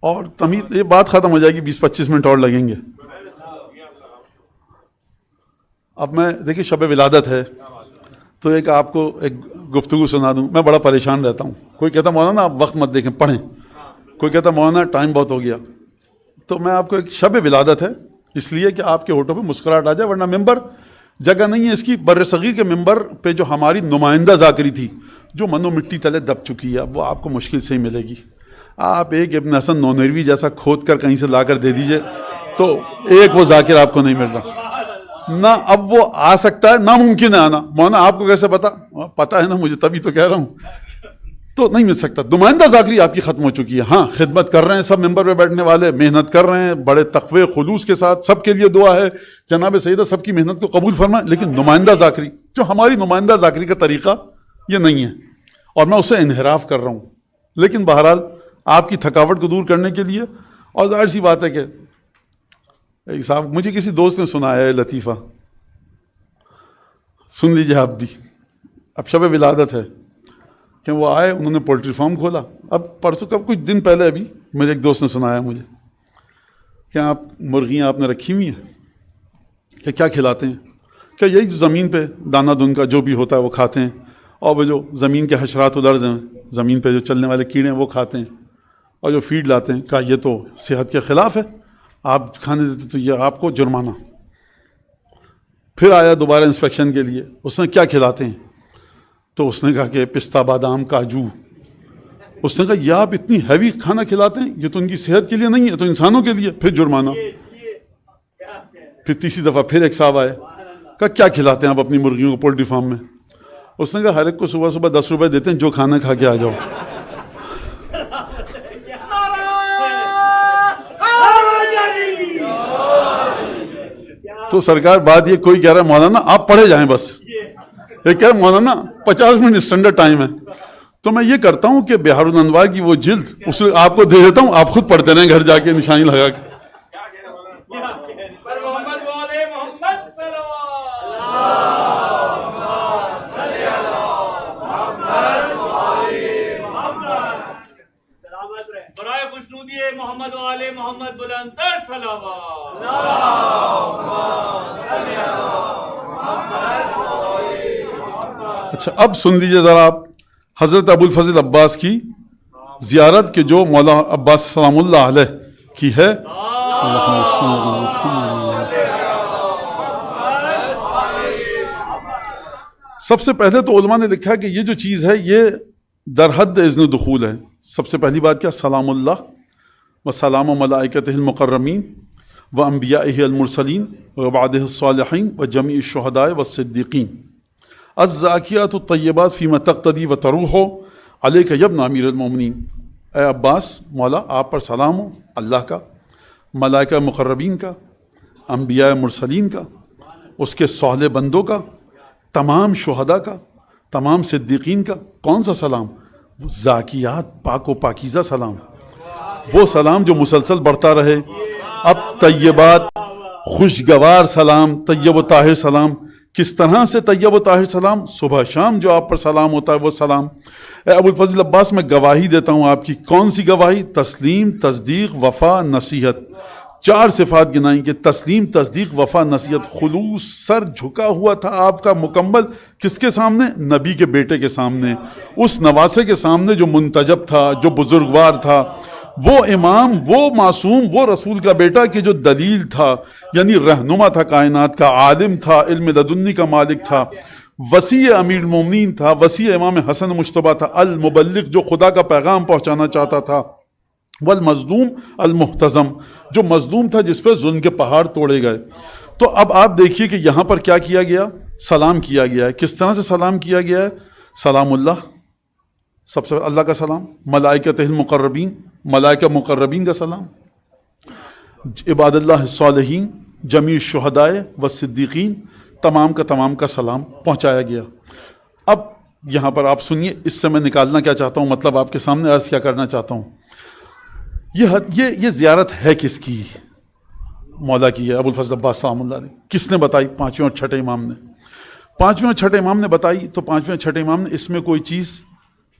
اور تمہید، یہ بات ختم ہو جائے گی، 20-25 منٹ اور لگیں گے. اب میں دیکھیے شب ولادت ہے تو ایک آپ کو ایک گفتگو سنا دوں. میں بڑا پریشان رہتا ہوں، کوئی کہتا مولانا آپ وقت مت دیکھیں پڑھیں، کوئی کہتا مولانا ٹائم بہت ہو گیا. تو میں آپ کو ایک شب ولادت ہے اس لیے کہ آپ کے ہونٹوں پہ مسکراہٹ آ جائے، ورنہ ممبر جگہ نہیں ہے اس کی. بر صغیر کے ممبر پہ جو ہماری نمائندہ ذاکری تھی جو منو مٹی تلے دب چکی ہے، اب وہ آپ کو مشکل سے ہی ملے گی. آپ ایک ابن حسن نونروی جیسا کھود کر کہیں سے لا کر دے دیجئے تو ایک وہ ذاکر آپ کو نہیں مل رہا، نہ اب وہ آ سکتا ہے، ناممکن ہے آنا. مولانا آپ کو کیسے پتا ہے نا مجھے، تبھی تو کہہ رہا ہوں. تو نہیں مل سکتا، نمائندہ ذاکری آپ کی ختم ہو چکی ہے. ہاں خدمت کر رہے ہیں سب ممبر پہ بیٹھنے والے، محنت کر رہے ہیں بڑے تقوی خلوص کے ساتھ، سب کے لیے دعا ہے جناب سیدہ سب کی محنت کو قبول فرمائے. لیکن نمائندہ ذاکری جو ہماری نمائندہ ذاکری کا طریقہ یہ نہیں ہے اور میں اسے انحراف کر رہا ہوں. لیکن بہرحال آپ کی تھکاوٹ کو دور کرنے کے لیے، اور ظاہر سی بات ہے کہ ایک صاحب مجھے کسی دوست نے سنایا ہے لطیفہ، سن لیجیے آپ بھی. اب شب ولادت ہے کہ وہ آئے، انہوں نے پولٹری فارم کھولا. اب پرسوں کا کچھ دن پہلے ابھی میرے ایک دوست نے سنایا مجھے کہ آپ مرغیاں آپ نے رکھی ہوئی ہیں کہ کیا کھلاتے ہیں؟ کیا یہی جو زمین پہ دانہ دن کا جو بھی ہوتا ہے وہ کھاتے ہیں، اور وہ جو زمین کے حشرات و درز ہیں، زمین پہ جو چلنے والے کیڑے ہیں وہ کھاتے ہیں، اور جو فیڈ لاتے ہیں. کہا یہ تو صحت کے خلاف ہے، آپ کھانے دیتے تو یہ آپ کو جرمانہ. پھر آیا دوبارہ انسپیکشن کے لیے، اس نے کیا کھلاتے ہیں؟ تو اس نے کہا کہ پستہ بادام کاجو. اس نے کہا یہ آپ اتنی ہیوی کھانا کھلاتے ہیں، یہ تو ان کی صحت کے لیے نہیں ہے، تو انسانوں کے لیے. پھر جرمانہ. پھر تیسری دفعہ پھر ایک صاحب آئے، کہا کیا کھلاتے ہیں آپ اپنی مرغیوں کو پولٹری فارم میں؟ اس نے کہا ہر ایک کو صبح صبح 10 روپے دیتے ہیں، جو کھانا کھا کے آ جاؤ. تو سرکار بات یہ کوئی کہہ رہا ہے مولانا آپ پڑھے جائیں بس، ایک کہہ رہا ہے مولانا 50 منٹ اسٹینڈرڈ ٹائم ہے، تو میں یہ کرتا ہوں کہ بہار الانوار کی وہ جلد اسے آپ کو دے دیتا ہوں، آپ خود پڑھتے رہیں گھر جا کے نشانی لگا کے. محمد والے محمد بلندر صلوات. اچھا اب سن لیجیے ذرا آپ حضرت ابو الفضل عباس کی زیارت کے جو مولا عباس سلام اللہ علیہ کی ہے. سب سے پہلے تو علماء نے لکھا کہ یہ جو چیز ہے یہ در حد اذن دخول ہے. سب سے پہلی بات کیا؟ سلام اللہ و سلام ملائکتہ المقربین و انبیائہ المرسلین و عبادہ الصالحین و جمیع الشہداء والصدیقین الزاکیات الطیبات فیما تقتدی و تروح علیک یا ابن امیر المومنین. اے عباس مولا آپ پر سلام ہو، اللہ کا، ملائکہ مقربین کا، انبیاء مرسلین کا، اس کے صالح بندوں کا، تمام شہداء کا، تمام صدیقین کا. کون سا سلام؟ زاکیات، پاک و پاکیزہ سلام، وہ سلام جو مسلسل بڑھتا رہے. اب طیبات، خوشگوار سلام، طیب و طاہر سلام. کس طرح سے طیب و طاہر سلام؟ صبح شام جو آپ پر سلام ہوتا ہے وہ سلام. اے ابو الفضل عباس میں گواہی دیتا ہوں آپ کی. کون سی گواہی؟ تسلیم، تصدیق، وفا، نصیحت. 4 صفات گنائیں کہ تسلیم، تصدیق، وفا، نصیحت. خلوص، سر جھکا ہوا تھا آپ کا مکمل. کس کے سامنے؟ نبی کے بیٹے کے سامنے، اس نواسے کے سامنے جو منتجب تھا، جو بزرگوار تھا، وہ امام، وہ معصوم، وہ رسول کا بیٹا کہ جو دلیل تھا، یعنی رہنما تھا کائنات کا، عالم تھا، علم لدنی کا مالک تھا، وسیع امیر المومنین تھا، وسیع امام حسن مجتبیٰ تھا، المبلغ جو خدا کا پیغام پہنچانا چاہتا تھا، والمظلوم المحتزم جو مظلوم تھا جس پہ ظلم کے پہاڑ توڑے گئے. تو اب آپ دیکھیے کہ یہاں پر کیا کیا گیا؟ سلام کیا گیا ہے. کس طرح سے سلام کیا گیا ہے؟ سلام اللہ، سب سے اللہ کا سلام، ملائکتہ المقربین، ملائکہ مقربین کا سلام، عباد اللہ الصالحین، جمیع الشہداء والصدیقین، تمام کا سلام پہنچایا گیا. اب یہاں پر آپ سنیے، اس سے میں نکالنا کیا چاہتا ہوں، مطلب آپ کے سامنے عرض کیا کرنا چاہتا ہوں. یہ زیارت ہے کس کی؟ مولا کی ہے، ابو الفضل عباس سلام اللہ علیہ. کس نے بتائی؟ 5ویں اور 6ٹھے امام نے. 5ویں اور 6ٹھے امام نے بتائی. تو 5ویں اور 6ٹھے امام نے اس میں کوئی چیز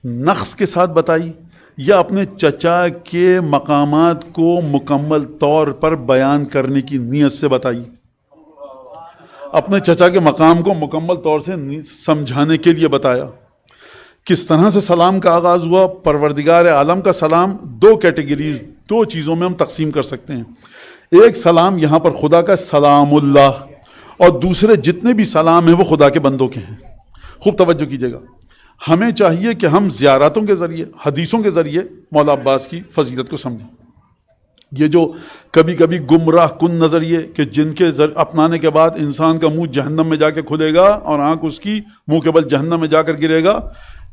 نقص کے ساتھ بتائی یا اپنے چچا کے مقامات کو مکمل طور پر بیان کرنے کی نیت سے بتائی؟ اپنے چچا کے مقام کو مکمل طور سے سمجھانے کے لیے بتایا. کس طرح سے سلام کا آغاز ہوا؟ پروردگار عالم کا سلام 2 کیٹیگریز، 2 چیزوں میں ہم تقسیم کر سکتے ہیں. ایک سلام یہاں پر خدا کا سلام اللہ، اور دوسرے جتنے بھی سلام ہیں وہ خدا کے بندوں کے ہیں. خوب توجہ کیجیے گا. ہمیں چاہیے کہ ہم زیارتوں کے ذریعے، حدیثوں کے ذریعے مولا عباس کی فضیلت کو سمجھیں. یہ جو کبھی کبھی گمراہ کن نظریے کہ جن کے اپنانے کے بعد انسان کا منہ جہنم میں جا کے کھلے گا اور آنکھ اس کی منہ کے بل جہنم میں جا کر گرے گا،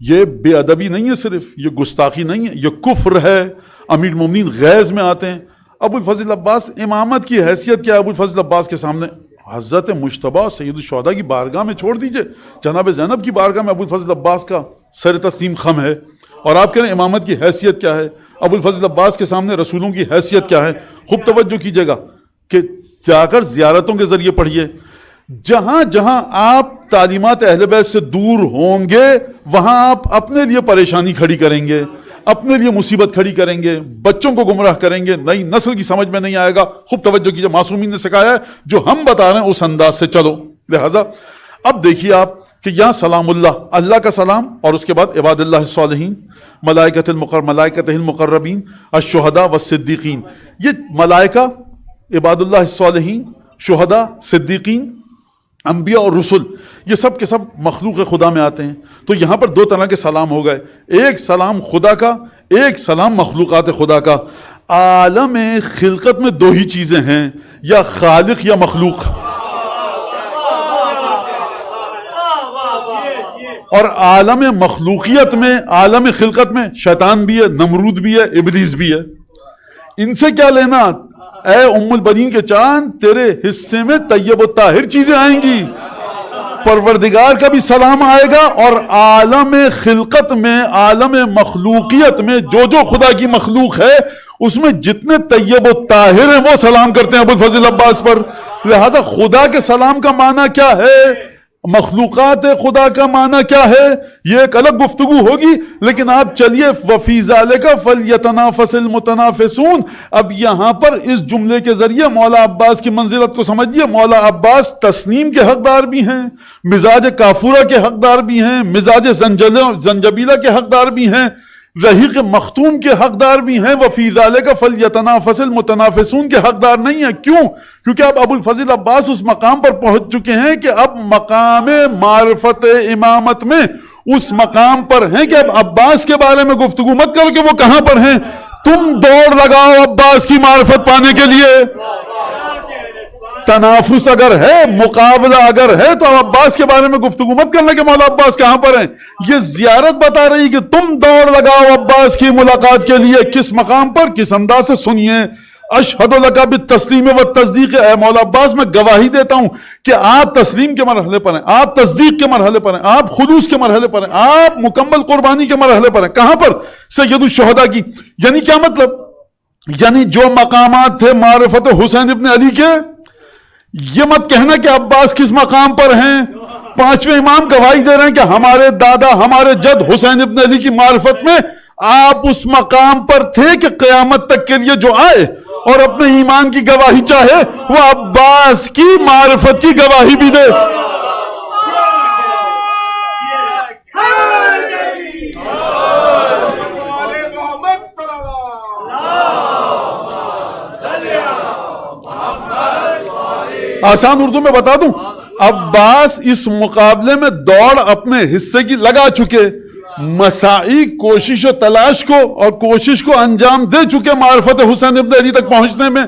یہ بے ادبی نہیں ہے، صرف یہ گستاخی نہیں ہے، یہ کفر ہے. امیر المومنین غیظ میں آتے ہیں. ابو الفضل عباس امامت کی حیثیت کیا ہے ابو الفضل عباس کے سامنے؟ حضرت مجتبیٰ سید الشہداء کی بارگاہ میں چھوڑ دیجئے، جناب زینب کی بارگاہ میں ابو الفضل عباس کا سر تسلیم خم ہے، اور آپ کہہ رہے ہیں امامت کی حیثیت کیا ہے؟ ابو الفضل عباس کے سامنے رسولوں کی حیثیت کیا ہے؟ خوب توجہ کیجئے گا کہ جا کر زیارتوں کے ذریعے پڑھیے. جہاں جہاں آپ تعلیمات اہل بیت سے دور ہوں گے وہاں آپ اپنے لیے پریشانی کھڑی کریں گے، اپنے لیے مصیبت کھڑی کریں گے، بچوں کو گمراہ کریں گے، نئی نسل کی سمجھ میں نہیں آئے گا. خوب توجہ کیجئے، معصومین نے سکھایا ہے جو ہم بتا رہے ہیں اس انداز سے چلو. لہذا اب دیکھیے آپ کہ یہاں سلام اللہ، اللہ کا سلام، اور اس کے بعد عباد اللہ الصالحین، ملائکۃ المقربین، الشہداء والصدیقین. یہ ملائکہ، عباد اللہ الصالحین، شہداء، صدیقین، انبیاء اور رسل، یہ سب کے سب مخلوق خدا میں آتے ہیں. تو یہاں پر 2 طرح کے سلام ہو گئے، ایک سلام خدا کا، ایک سلام مخلوقات خدا کا. عالم خلقت میں 2 ہی چیزیں ہیں، یا خالق یا مخلوق. اور عالم مخلوقیت میں، عالم خلقت میں شیطان بھی ہے، نمرود بھی ہے، ابلیس بھی ہے. ان سے کیا لینا؟ اے ام البنین کے چاند تیرے حصے میں طیب و طاہر چیزیں آئیں گی، پروردگار کا بھی سلام آئے گا، اور عالم خلقت میں، عالم مخلوقیت میں جو خدا کی مخلوق ہے اس میں جتنے طیب و طاہر ہیں وہ سلام کرتے ہیں ابوالفضل عباس پر۔ لہذا خدا کے سلام کا معنی کیا ہے، مخلوقات خدا کا معنی کیا ہے، یہ ایک الگ گفتگو ہوگی، لیکن آپ چلیے وَفِي ذَلِكَ فَلْيَتَنَافَسِ الْمُتَنَافِسُونَ۔ اب یہاں پر اس جملے کے ذریعے مولا عباس کی منزلت کو سمجھیے۔ مولا عباس تسنیم کے حقدار بھی ہیں، مزاج کافورہ کے حقدار بھی ہیں، مزاج زنجبیلہ کے حقدار بھی ہیں، رحیق مختوم کے حقدار بھی ہیں، وفی ذالک فلیتنافس المتنافسون کے حقدار نہیں ہیں۔ کیوں؟ کیونکہ اب ابوالفضل عباس اس مقام پر پہنچ چکے ہیں کہ اب مقام معرفت امامت میں اس مقام پر ہیں کہ اب عباس کے بارے میں گفتگو مت کرو کہ وہ کہاں پر ہیں، تم دوڑ لگاؤ عباس کی معرفت پانے کے لیے۔ تنافس اگر ہے، مقابلہ اگر ہے، تو اب عباس کے بارے میں گفتگو مت کرنا کہ مولا عباس کہاں پر ہیں۔ یہ زیارت بتا رہی کہ تم دوڑ لگاؤ عباس کی ملاقات کے لیے۔ کس مقام پر، کس انداز سے سنیے۔ اشہد لک بالتسلیم والتصدیق، اے مولا عباس میں گواہی دیتا ہوں کہ آپ تسلیم کے مرحلے پر ہیں، آپ تصدیق کے مرحلے پر ہیں، آپ خلوص کے مرحلے پر ہیں، آپ مکمل قربانی کے مرحلے پر ہیں۔ کہاں پر؟ سید الشہداء کی۔ یعنی کیا مطلب؟ یعنی جو مقامات تھے معرفت حسین ابن علی کے، یہ مت کہنا کہ عباس کس مقام پر ہیں۔ پانچویں امام گواہی دے رہے ہیں کہ ہمارے دادا، ہمارے جد حسین ابن علی کی معرفت میں آپ اس مقام پر تھے کہ قیامت تک کے لیے جو آئے اور اپنے ایمان کی گواہی چاہے وہ عباس کی معرفت کی گواہی بھی دے۔ آسان اردو میں بتا دوں، عباس اس مقابلے میں دوڑ اپنے حصے کی لگا چکے، مساعی کوشش و تلاش کو اور کوشش کو انجام دے چکے معرفت حسین ابن علی تک پہنچنے میں۔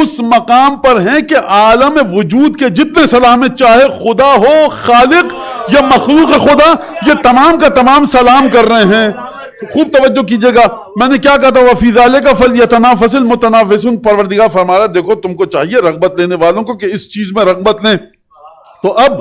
اس مقام پر ہیں کہ عالم وجود کے جتنے سلام، چاہے خدا ہو، خالق یا مخلوق خدا، یہ تمام کا تمام سلام کر رہے ہیں۔ خوب توجہ کیجئے گا، میں نے کیا کہا تھا، وَفِي ذَلِكَ فَلْيَتَنَافَسِ الْمُتَنَافِسُونَ۔ پروردگار فرما رہا ہے دیکھو تم کو چاہیے رغبت لینے والوں کو کہ اس چیز میں رغبت لیں۔ تو اب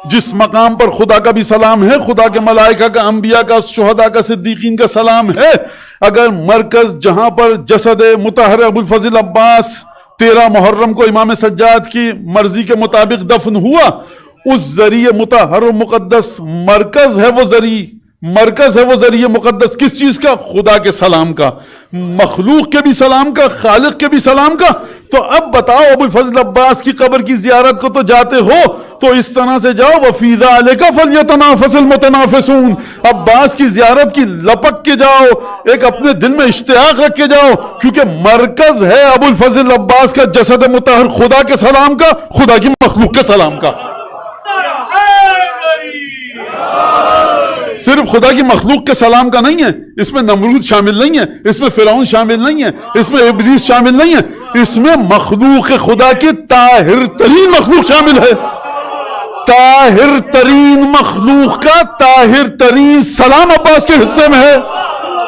جس مقام پر خدا کا بھی سلام ہے، خدا کے ملائکہ کا، انبیاء کا، شہداء کا، صدیقین کا سلام ہے، اگر مرکز جہاں پر جسد مطہر ابوالفضل عباس 13 محرم کو امام سجاد کی مرضی کے مطابق دفن ہوا، اس ذریعہ مطہر و مقدس مرکز ہے وہ ذریعہ مقدس کس چیز کا؟ خدا کے سلام کا، مخلوق کے بھی سلام کا، خالق کے بھی سلام کا۔ تو اب بتاؤ ابوالفضل عباس کی قبر کی زیارت کو تو جاتے ہو تو اس طرح سے جاؤ، وَفِي ذَلِكَ فَلْيَتَنَافَسِ الْمُتَنَافِسُونَ۔ عباس کی زیارت کی لپک کے جاؤ، ایک اپنے دل میں اشتیاق رکھ کے جاؤ، کیونکہ مرکز ہے ابوالفضل عباس کا جسد مطہر خدا کے سلام کا، خدا کی مخلوق کے سلام کا۔ صرف خدا کی مخلوق کے سلام کا نہیں ہے، اس میں نمرود شامل نہیں ہے، اس میں فرعون شامل نہیں ہے، اس میں ابلیس شامل نہیں ہے، اس میں مخلوق خدا کی طاہر ترین مخلوق شامل ہے۔ طاہر ترین مخلوق کا طاہر ترین سلام عباس کے حصے میں ہے۔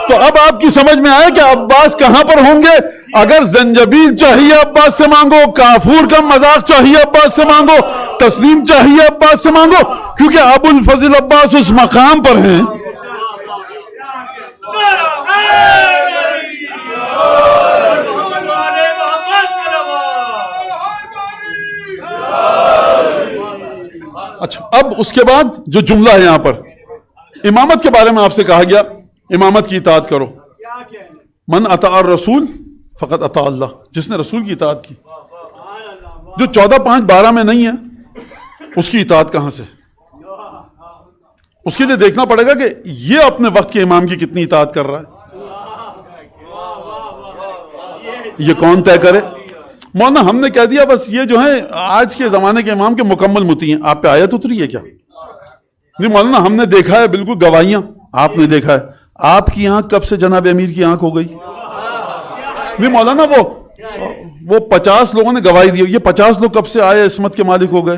تو اب آپ کی سمجھ میں آئے کہ عباس کہاں پر ہوں گے۔ اگر زنجبیل چاہیے عباس سے مانگو، کافور کا مذاق چاہیے عباس سے مانگو، تسلیم چاہیے عباس سے مانگو، کیونکہ ابوالفضل عباس اس مقام پر ہیں۔ اچھا، اب اس کے بعد جو جملہ ہے یہاں پر امامت کے بارے میں آپ سے کہا گیا امامت کی اطاعت کرو۔ من اطاع الرسول فقط اطاع اللہ، جس نے رسول کی اطاعت کی۔ جو 14:5-12 میں نہیں ہے اس کی اطاعت کہاں سے؟ اس کے لیے دیکھنا پڑے گا کہ یہ اپنے وقت کے امام کی کتنی اطاعت کر رہا ہے، یہ کون طے کرے؟ مولانا ہم نے کہہ دیا بس یہ جو ہے آج کے زمانے کے امام کے مکمل متی ہیں، آپ پہ آیت اتری ہے کیا؟ نہیں مولانا ہم نے دیکھا ہے، بالکل گواہیاں آپ نے دیکھا ہے۔ آپ کی آنکھ کب سے جناب امیر کی آنکھ ہو گئی؟ نہیں مولانا وہ 50 لوگوں نے گواہی دی، یہ 50 لوگ کب سے آئے عصمت کے مالک ہو گئے؟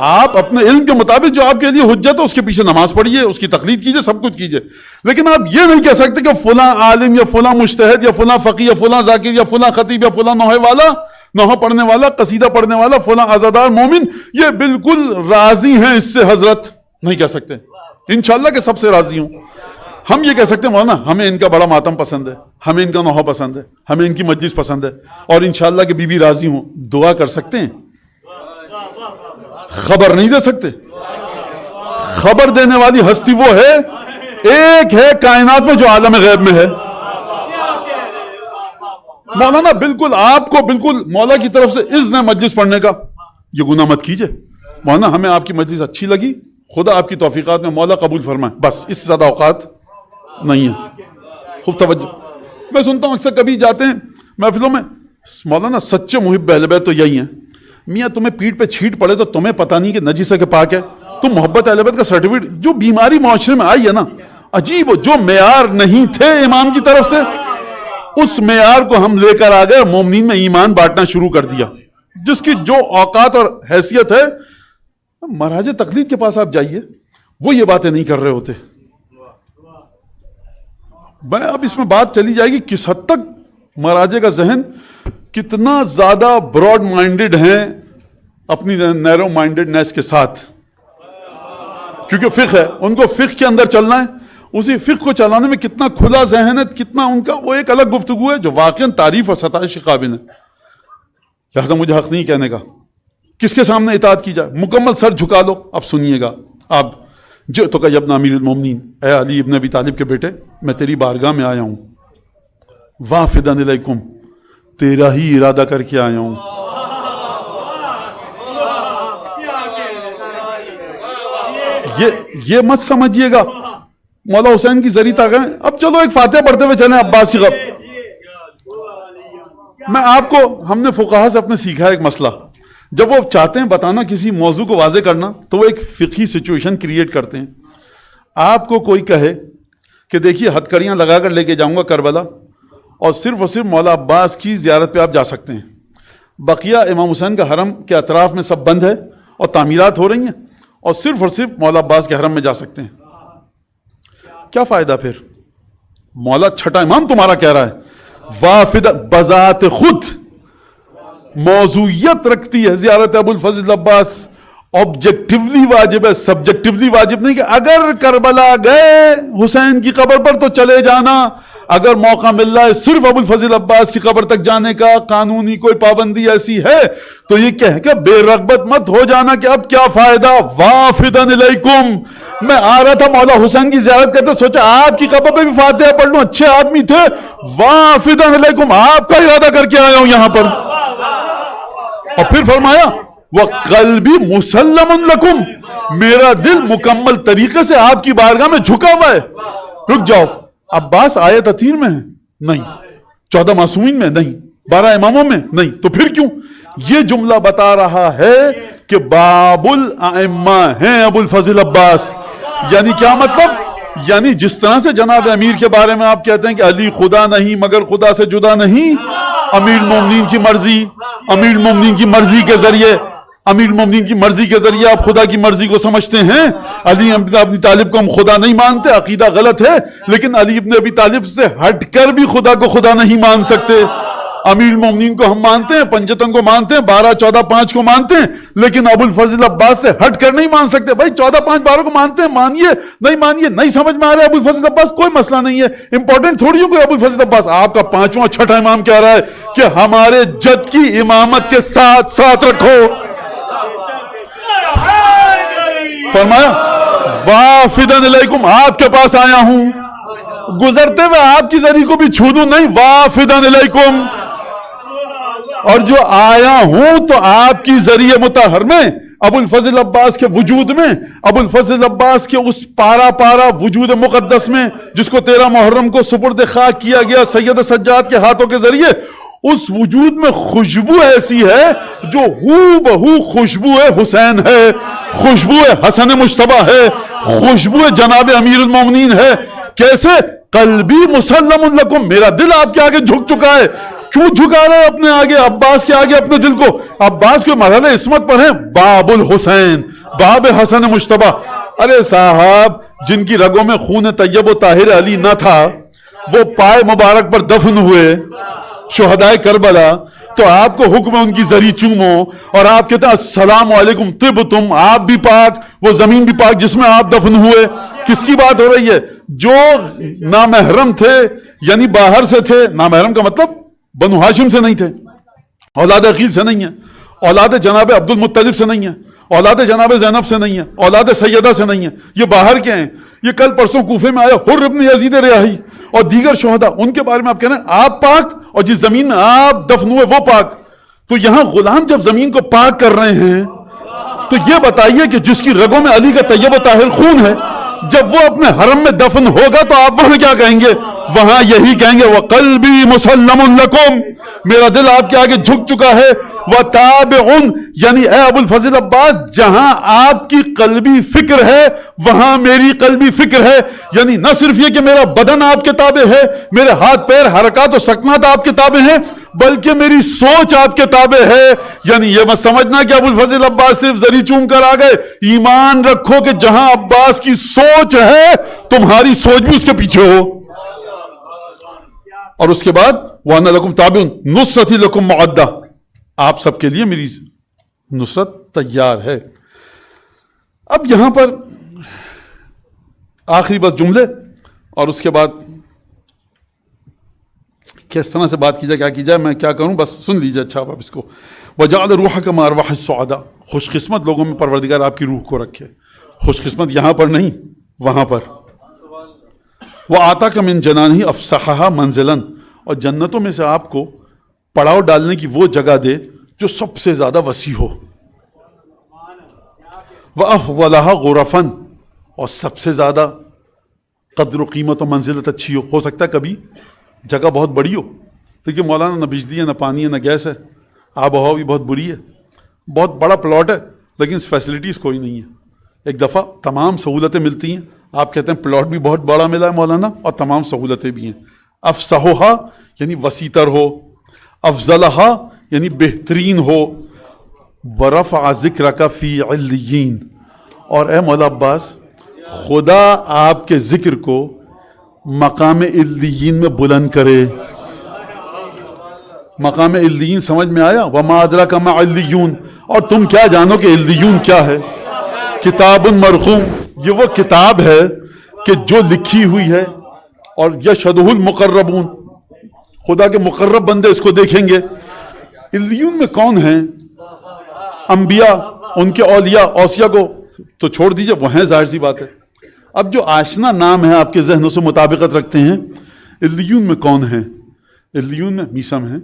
آپ اپنے علم کے مطابق جو آپ کے لیے حجت ہے اس کے پیچھے نماز پڑھیے, اس کی تقلید کیجئے, سب کچھ کیجئے, لیکن آپ یہ نہیں کہہ سکتے کہ فلاں عالم یا فلاں مجتہد یا فلاں فقیہ یا فلاں ذاکر یا فلاں خطیب یا فلاں نوحہ پڑھنے والا, قصیدہ پڑھنے والا, فلاں عزادار مومن یہ بالکل راضی ہیں اس سے حضرت, نہیں کہہ سکتے. انشاءاللہ کہ سب سے راضی ہوں. ہم یہ کہہ سکتے ہیں مولانا ہمیں ان کا بڑا ماتم پسند ہے, ہمیں ان کا نوحہ پسند ہے, ہمیں ان کی مجلس پسند ہے, اور انشاءاللہ کہ بی بی راضی ہوں. دعا کر سکتے ہیں, خبر نہیں دے سکتے. خبر دینے والی ہستی وہ ہے, ایک ہے کائنات میں جو عالم غیب میں ہے. مولانا بالکل آپ کو بالکل مولا کی طرف سے اذن ہے مجلس پڑھنے کا, یہ گناہ مت کیجئے. مولانا ہمیں آپ کی مجلس اچھی لگی, خدا آپ کی توفیقات میں مولا قبول فرمائے, بس اس سے زیادہ اوقات نہیں ہے. خوب توجہ. میں سنتا ہوں اکثر کبھی جاتے ہیں محفلوں میں, مولانا سچے محب اہل بیت تو یہی ہیں. میاں تمہیں پیٹھ پہ چھیٹ پڑے تو تمہیں پتہ نہیں کہ نجیسہ کے پاک ہے, تم محبت اہل بیت کا سرٹیفکیٹ. جو بیماری معاشرے میں آئی ہے نا, عجیب ہو, جو معیار نہیں تھے امام کی طرف سے اس معیار کو ہم لے کر آ گئے, مومنین میں ایمان بانٹنا شروع کر دیا. جس کی جو اوقات اور حیثیت ہے, مراج تقلید کے پاس آپ جائیے, وہ یہ باتیں نہیں کر رہے ہوتے. میں اب اس میں بات چلی جائے گی کس حد تک مراجع کا ذہن کتنا زیادہ براڈ مائنڈڈ ہیں اپنی نیرو مائنڈڈنیس کے ساتھ, کیونکہ فقہ ہے, ان کو فقہ کے اندر چلنا ہے. اسی فقہ کو چلانے میں کتنا کھلا ذہن ہے, کتنا ان کا وہ ایک الگ گفتگو ہے جو واقعاً تعریف اور ستائش کے قابل ہے. لہذا مجھے حق نہیں کہنے کا کس کے سامنے اطاعت کی جائے, مکمل سر جھکا لو. اب سنیے گا آپ, جئتک یا ابن امیر المومنین, اے علی ابن ابی طالب کے بیٹے, میں تیری بارگاہ میں آیا ہوں, وافدا الیکم, تیرا ہی ارادہ کر کے آیا ہوں. یہ مت سمجھیے گا مولا حسین کی زری طاقت. اب چلو ایک فاتحہ پڑھتے ہوئے چلیں عباس کی غب. میں آپ کو, ہم نے فقہا سے اپنے سیکھا ہے ایک مسئلہ, جب وہ چاہتے ہیں بتانا کسی موضوع کو واضح کرنا تو وہ ایک فقہی سچویشن کریٹ کرتے ہیں. آپ کو کوئی کہے کہ دیکھیے ہتھکڑیاں لگا کر لے کے جاؤں گا کربلا, اور صرف مولا عباس کی زیارت پہ آپ جا سکتے ہیں, بقیہ امام حسین کا حرم کے اطراف میں سب بند ہے اور تعمیرات ہو رہی ہیں, اور صرف مولا عباس کے حرم میں جا سکتے ہیں. کیا فائدہ پھر؟ مولا چھٹا امام تمہارا کہہ رہا ہے وافد بذات خود موضوعیت رکھتی ہے زیارت ابو الفضل عباس, آبجیکٹیولی واجب ہے, سبجیکٹیولی واجب نہیں کہ اگر کربلا گئے حسین کی قبر پر تو چلے جانا, اگر موقع مل رہا ہے صرف ابو الفضل عباس کی قبر تک جانے کا, قانونی کوئی پابندی ایسی ہے تو یہ کہہ کہ بے رغبت مت ہو جانا کہ اب کیا فائدہ. وافدن الیکم, میں آ رہا تھا مولا حسین کی زیارت کرتے, سوچا آپ کی قبر پہ بھی فاتحہ پڑھ لوں, اچھے آدمی تھے, وافدن الیکم, آپ کا ارادہ کر کے آیا ہوں یہاں پر. اور پھر فرمایا وقلبی مسلم لکم, میرا دل مکمل طریقے سے آپ کی بارگاہ میں جھکا ہوا ہے. رک جاؤ, عباس آیت اطہیر میں ہے نہیں, 14 معصومین میں نہیں, 12 اماموں میں نہیں, تو پھر کیوں؟ یہ جملہ بتا رہا ہے کہ باب الائمہ ہیں ابو الفضل عباس. یعنی کیا مطلب؟ یعنی جس طرح سے جناب امیر کے بارے میں آپ کہتے ہیں کہ علی خدا نہیں مگر خدا سے جدا نہیں, امیر المومنین کی مرضی, امیر المومنین کی مرضی کے ذریعے, امیر المومنین کی مرضی کے ذریعے آپ خدا کی مرضی کو سمجھتے ہیں. علی ابن ابی طالب کو ہم خدا نہیں مانتے, عقیدہ غلط ہے, لیکن علی ابن ابی طالب سے ہٹ کر بھی خدا کو خدا نہیں مان سکتے. امیر المومنین کو ہم مانتے ہیں, پنجتن کو مانتے ہیں, 12 14 5 کو مانتے ہیں, لیکن ابو الفضل عباس سے ہٹ کر نہیں مان سکتے. بھائی 14 5 12 کو مانتے ہیں, مانیے, نہیں سمجھ میں آ رہا ہے ابو الفضل عباس, کوئی مسئلہ نہیں ہے, امپورٹنٹ تھوڑی ہو کوئی ابو الفضل عباس. آپ کا 5واں 6واں امام کہہ رہا ہے کہ ہمارے جد کی امامت کے ساتھ ساتھ رکھو. فرمایا وافدن الیکم, آپ کے پاس آیا ہوں, گزرتے ہوئے آپ کی زری کو بھی چھو دوں نہیں, وافدن الیکم, اور جو آیا ہوں تو آپ کی ذریعہ مطہر میں ابو الفضل عباس کے وجود میں, ابو الفضل عباس کے اس پارا وجود مقدس میں جس کو 13 محرم کو سپرد خاک کیا گیا سید سجاد کے ہاتھوں کے ذریعے, اس وجود میں خوشبو ایسی ہے جو ہو بہو خوشبو حسین ہے, خوشبو حسن مجتبی ہے, خوشبو جناب امیر المومنین ہے. کیسے؟ قلبی مسلم لکم, میرا دل آپ کے آگے جھک چکا ہے, کیوں جھکا رہے اپنے آگے عباس کے آگے اپنے دل کو؟ عباس کو مرحلہ عصمت پر ہیں، باب الحسین، باب حسن مشتبہ. ارے صاحب، جن کی رگوں میں خون طیب و طاہر علی نہ تھا وہ پائے مبارک پر دفن ہوئے شہدائے کربلا، تو آپ کو حکم ہے ان کی زری چومو، اور آپ کہتے ہیں السلام علیکم طبتم، آپ بھی پاک، وہ زمین بھی پاک جس میں آپ دفن ہوئے. کس کی بات ہو رہی ہے؟ جو نامحرم تھے، یعنی باہر سے تھے. نامحرم کا مطلب بنو ہاشم سے نہیں تھے، اولاد عقیل سے نہیں ہے، اولاد جناب عبد المطلب سے نہیں ہے، اولاد جناب زینب سے نہیں ہے، اولاد سیدہ سے نہیں ہے. یہ باہر کے ہیں. یہ کل پرسوں کوفے میں آیا حر ابن یزید ریاحی اور دیگر شہداء، ان کے بارے میں آپ کہہ رہے ہیں آپ پاک، اور جس زمین میں آپ دفن ہوئے وہ پاک. تو یہاں غلام جب زمین کو پاک کر رہے ہیں تو یہ بتائیے کہ جس کی رگوں میں علی کا طیب و طاہر خون ہے، جب وہ اپنے حرم میں دفن ہوگا تو آپ وہاں کیا کہیں گے؟ وہاں یہی کہیں گے وَقَلْبِي مُسَلَّمٌ لَكُمْ، میرا دل آپ کے آگے جھک چکا ہے. وَتَابِعٌ، یعنی اے ابو الفضل عباس، جہاں آپ کی قلبی فکر ہے وہاں میری قلبی فکر ہے. یعنی نہ صرف یہ کہ میرا بدن آپ کے تابع ہے، میرے ہاتھ پیر حرکات و سکنات آپ کے تابع ہیں، بلکہ میری سوچ آپ کے تابع ہے. یعنی یہ مت سمجھنا کہ ابو الفضل عباس صرف زری چوم کر آ گئے. ایمان رکھو کہ جہاں عباس کی سوچ ہے تمہاری سوچ بھی اس کے پیچھے ہو. اور اس کے بعد وَأَنَا لَكُمْ تَابِعٌ نُصْرَتِي لَكُمْ مُعَدَّةٌ، آپ سب کے لیے میری نصرت تیار ہے. اب یہاں پر آخری بس جملے، اور اس کے بعد کس طرح سے بات کی جائے، کیا کی جائے، میں کیا کروں، بس سن لیجیے. اچھا آپ اس کو وَجَعَلَ رُوحَكَ مَعَ أَرْوَاحِ السُّعَدَاء، خوش قسمت لوگوں میں پروردگار آپ کی روح کو رکھے. خوش قسمت یہاں پر نہیں، وہاں پر. وَآتَاكَ مِن جَنَانِهِ أَفْسَحَهَا مَنزِلًا، اور جنتوں میں سے آپ کو پڑاؤ ڈالنے کی وہ جگہ دے جو سب سے زیادہ وسیع ہو. وَأَفْضَلَهَا غُرَفًا، اور سب سے زیادہ قدر و قیمت و منزلت اچھی ہو. ہو سکتا ہے کبھی جگہ بہت بڑی ہو لیکن مولانا نہ بجلی ہے، نہ پانی ہے، نہ گیس ہے، آب و ہوا بھی بہت بری ہے، بہت بڑا پلاٹ ہے لیکن فیسلٹیز کوئی نہیں ہے. ایک دفعہ تمام سہولتیں ملتی ہیں، آپ کہتے ہیں پلاٹ بھی بہت بڑا ملا ہے مولانا اور تمام سہولتیں بھی ہیں. افصحھا یعنی وسیع تر ہو، افضلھا یعنی بہترین ہو. ورفع ذکرک فی علیین، اور اے مولا عباس خدا آپ کے ذکر کو مقام علیین میں بلند کرے. مقام علیین سمجھ میں آیا؟ وما ادراک ما علیون، اور تم کیا جانو کہ علیون کیا ہے؟ کتاب مرقوم، یہ وہ کتاب ہے کہ جو لکھی ہوئی ہے، اور یشہدہ المقربون، خدا کے مقرب بندے اس کو دیکھیں گے. علیون میں کون ہیں؟ انبیاء، ان کے اولیاء، اوصیاء کو تو چھوڑ دیجئے، وہ ہیں ظاہر سی بات ہے. اب جو آشنا نام ہے آپ کے ذہنوں سے مطابقت رکھتے ہیں، علیون میں کون ہیں؟ علیون میں میثم ہیں،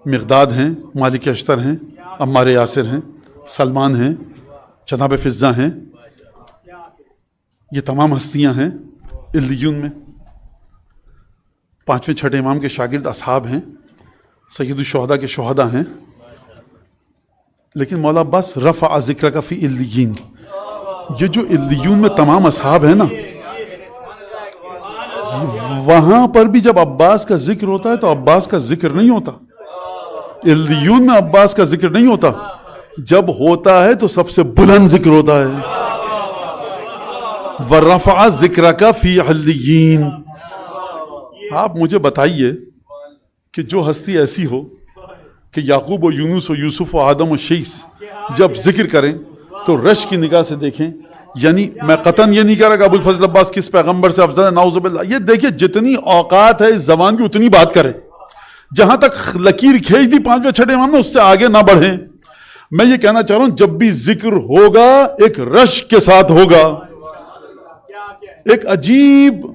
مقداد ہیں، مالک اشتر ہیں، عمار یاسر ہیں، سلمان ہیں، جناب فضہ ہیں. یہ تمام ہستیاں ہیں علیون میں. پانچویں چھٹے امام کے شاگرد اصحاب ہیں، سید الشہداء کے شہداء ہیں. لیکن مولا عباس رفع ذکرک فی علیین، یہ جو علیون میں تمام اصحاب ہیں نا، وہاں پر بھی جب عباس کا ذکر ہوتا ہے تو عباس کا ذکر نہیں ہوتا. علیون میں عباس کا ذکر نہیں ہوتا، جب ہوتا ہے تو سب سے بلند ذکر ہوتا ہے. وَرَفَعَ ذِكْرَكَ فِي عَلِّيِّينَ. آپ مجھے بتائیے کہ جو ہستی ایسی ہو کہ یعقوب و یونس و یوسف و آدم و شیس جب ذکر کریں تو رش کی نگاہ سے دیکھیں. یعنی میں قطعاً یہ نہیں کہہ رہا کہ ابو الفضل عباس کس پیغمبر سے افضل ہے، نعوذ باللہ. یہ دیکھیں جتنی اوقات ہے اس زبان کی اتنی بات کریں، جہاں تک لکیر کھینچ دی پانچویں چھٹے امام نے اس سے آگے نہ بڑھیں. میں یہ کہنا چاہ رہا ہوں جب بھی ذکر ہوگا ایک رش کے ساتھ ہوگا، ایک عجیب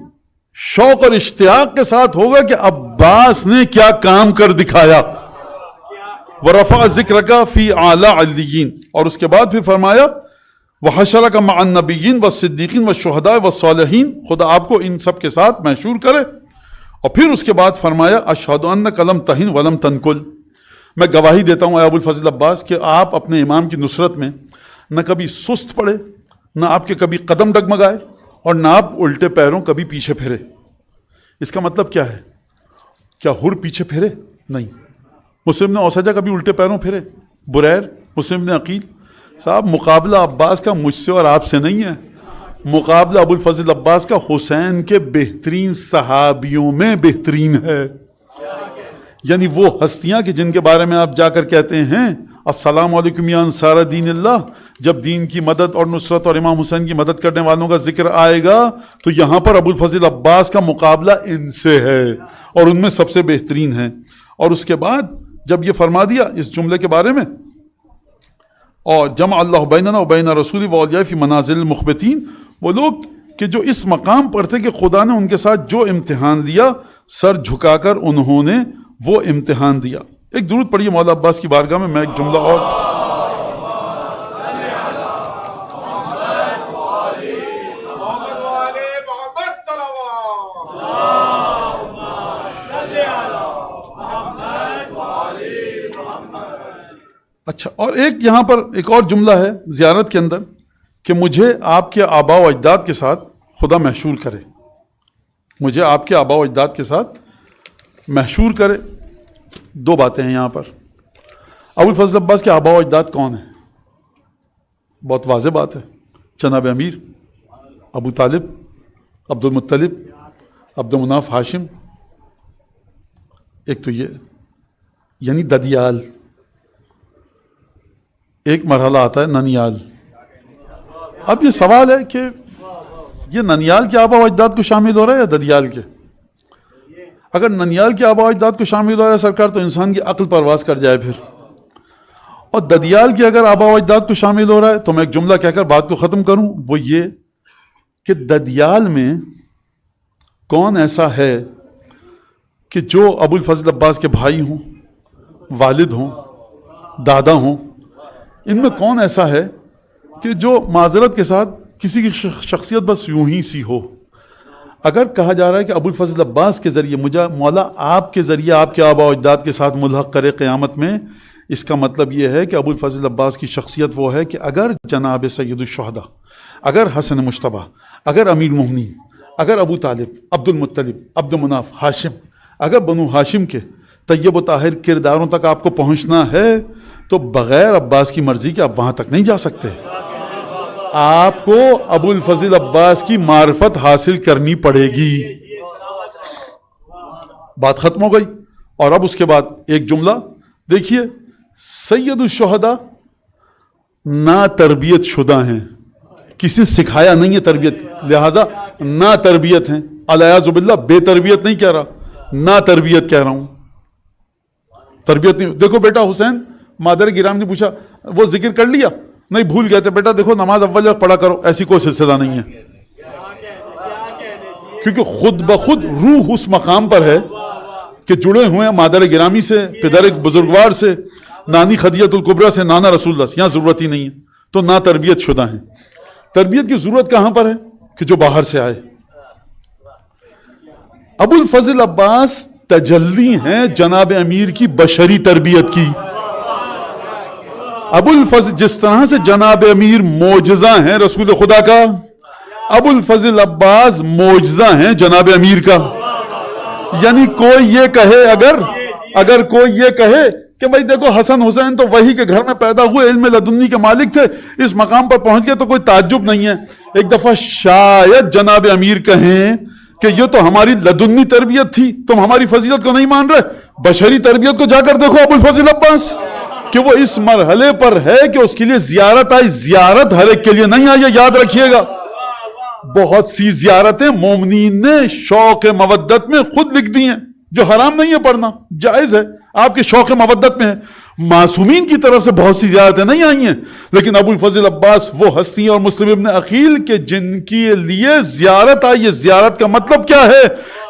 شوق اور اشتیاق کے ساتھ ہوگا کہ عباس نے کیا کام کر دکھایا. وَرَفَعَ ذِكْرَكَ فِي أَعْلَى عَلِّيِّينَ، اور اس کے بعد پھر فرمایا وَحَشَرَكَ مَعَ النَّبِيِّينَ وَالصِّدِّيقِينَ وَالشُّهَدَاءِ وَالصَّالِحِينَ، خدا آپ کو ان سب کے ساتھ محشور کرے. اور پھر اس کے بعد فرمایا أَشْهَدُ أَنَّكَ لَمْ تَهِنْ وَلَمْ تَنْكُلْ، میں گواہی دیتا ہوں اے ابو الفضل عباس کہ آپ اپنے امام کی نصرت میں نہ کبھی سست پڑے، نہ آپ کے کبھی قدم ڈگمگائے، اور نہ آپ الٹے پیروں کبھی پیچھے پھرے. اس کا مطلب کیا ہے؟ کیا ہر پیچھے پھرے؟ نہیں. مسلم نے اوسجا کبھی الٹے پیروں پھرے؟ بریر مسلم نے عقیل صاحب مقابلہ عباس کا مجھ سے اور آپ سے نہیں ہے، مقابلہ ابو الفضل عباس کا حسین کے بہترین صحابیوں میں بہترین ہے. یعنی وہ ہستیاں کہ جن کے بارے میں آپ جا کر کہتے ہیں السلام علیکم یا انصار دین اللہ، جب دین کی مدد اور نصرت اور امام حسین کی مدد کرنے والوں کا ذکر آئے گا تو یہاں پر ابو الفضل عباس کا مقابلہ ان سے ہے اور ان میں سب سے بہترین ہے. اور اس کے بعد جب یہ فرما دیا اس جملے کے بارے میں، اور جمع اللہ بیننا و بین رسول و اولیاء فی منازل المخبتین، وہ لوگ کہ جو اس مقام پر تھے کہ خدا نے ان کے ساتھ جو امتحان لیا سر جھکا کر انہوں نے وہ امتحان دیا. ایک درود پڑھیے مولا عباس کی بارگاہ میں ایک جملہ اور. اچھا، اور ایک یہاں پر ایک اور جملہ ہے زیارت کے اندر کہ مجھے آپ کے آباء و اجداد کے ساتھ خدا محشور کرے، مجھے آپ کے آباء و اجداد کے ساتھ محشور کرے. دو باتیں ہیں یہاں پر. ابو الفضل عباس کے آباء و اجداد کون ہیں؟ بہت واضح بات ہے، جناب امیر، ابو طالب، عبد المطلب، عبد مناف، ہاشم. ایک تو یہ یعنی ددیال، ایک مرحلہ آتا ہے ننیال. اب یہ سوال ہے کہ یہ ننیال کے آباء و اجداد کو شامل ہو رہا ہے یا ددیال کے؟ اگر ننیال کے آباء و اجداد کو شامل ہو رہا ہے سرکار تو انسان کی عقل پرواز کر جائے پھر. اور ددیال کے اگر آباء و اجداد کو شامل ہو رہا ہے تو میں ایک جملہ کہہ کر بات کو ختم کروں، وہ یہ کہ ددیال میں کون ایسا ہے کہ جو ابو الفضل عباس کے بھائی ہوں، والد ہوں، دادا ہوں، ان میں کون ایسا ہے کہ جو معذرت کے ساتھ کسی کی شخصیت بس یوں ہی سی ہو؟ اگر کہا جا رہا ہے کہ ابو الفضل عباس کے ذریعے مجھے مولا آپ کے ذریعے آپ کے آباء و اجداد کے ساتھ ملحق کرے قیامت میں، اس کا مطلب یہ ہے کہ ابو الفضل عباس کی شخصیت وہ ہے کہ اگر جناب سید الشہداء، اگر حسن مجتبیٰ، اگر امیر المومنین، اگر ابو طالب، عبد المطلب، عبد مناف، ہاشم، اگر بنو ہاشم کے طیب و طاہر کرداروں تک آپ کو پہنچنا ہے تو بغیر عباس کی مرضی کے آپ وہاں تک نہیں جا سکتے. آپ کو ابو الفضل عباس کی معرفت حاصل کرنی پڑے گی. بات ختم ہو گئی. اور اب اس کے بعد ایک جملہ دیکھیے، سید الشہداء نا تربیت شدہ ہیں، کسی نے سکھایا نہیں ہے تربیت، لہذا نا تربیت ہیں. الیاذ باللہ، بے تربیت نہیں کہہ رہا، نا تربیت کہہ رہا ہوں. تربیت نہیں. دیکھو بیٹا حسین، مادر گرام نے پوچھا وہ ذکر کر لیا؟ نہیں، بھول گئے تھے. بیٹا دیکھو نماز اول وقت پڑھا کرو، ایسی کوئی سلسلہ نہیں ہے، کیونکہ خود بخود روح اس مقام پر ہے کہ جڑے ہوئے ہیں مادر گرامی سے، پدر بزرگوار سے، نانی خدیجہ الکبریٰ سے، نانا رسول اللہ سے. یہاں ضرورت ہی نہیں ہے، تو نا تربیت شدہ ہیں. تربیت کی ضرورت کہاں پر ہے؟ کہ جو باہر سے آئے. ابو الفضل عباس تجلی ہیں جناب امیر کی بشری تربیت کی. ابو الفضل جس طرح سے جناب امیر معجزہ ہیں رسول خدا کا، ابو الفضل عباس معجزہ ہیں جناب امیر کا. یعنی کوئی یہ کہے، اگر کوئی یہ کہے کہ بھائی دیکھو حسن حسین تو وہی کے گھر میں پیدا ہوئے، علم لدنی کے مالک تھے، اس مقام پر پہنچ گئے، تو کوئی تعجب نہیں ہے. ایک دفعہ شاید جناب امیر کہیں کہ یہ تو ہماری لدنی تربیت تھی، تم ہماری فضیلت کو نہیں مان رہے. بشری تربیت کو جا کر دیکھو ابو الفضل عباس کہ وہ اس مرحلے پر ہے کہ اس کے لیے زیارت آئی. زیارت ہر ایک کے لیے نہیں آئی، یاد رکھیے گا. بہت سی زیارتیں مومنین نے شوق مودت میں خود لکھ دی ہیں، جو حرام نہیں ہے پڑھنا، جائز ہے، آپ کے شوق مودت میں ہے. معصومین کی طرف سے بہت سی زیارتیں نہیں آئی ہیں، لیکن ابو الفضل عباس وہ ہستی اور مسلم ابن عقیل کے جن کے لیے زیارت آئی. یہ زیارت کا مطلب کیا ہے؟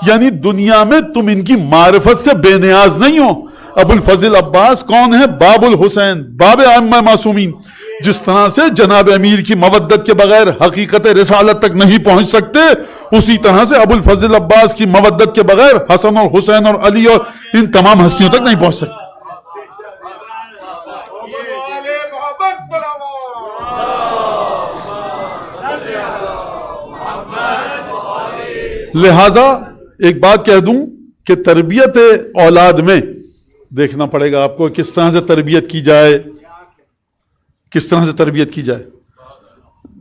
یعنی دنیا میں تم ان کی معرفت سے بے نیاز نہیں ہو. ابو الفضل عباس کون ہے؟ باب الحسین، باب ائمہ معصومین. جس طرح سے جناب امیر کی مودت کے بغیر حقیقت رسالت تک نہیں پہنچ سکتے، اسی طرح سے ابو الفضل عباس کی مودت کے بغیر حسن اور حسین اور علی اور ان تمام ہستیوں تک نہیں پہنچ سکتے. لہذا ایک بات کہہ دوں کہ تربیت اولاد میں دیکھنا پڑے گا آپ کو کس طرح سے تربیت کی جائے، کس طرح سے تربیت کی جائے.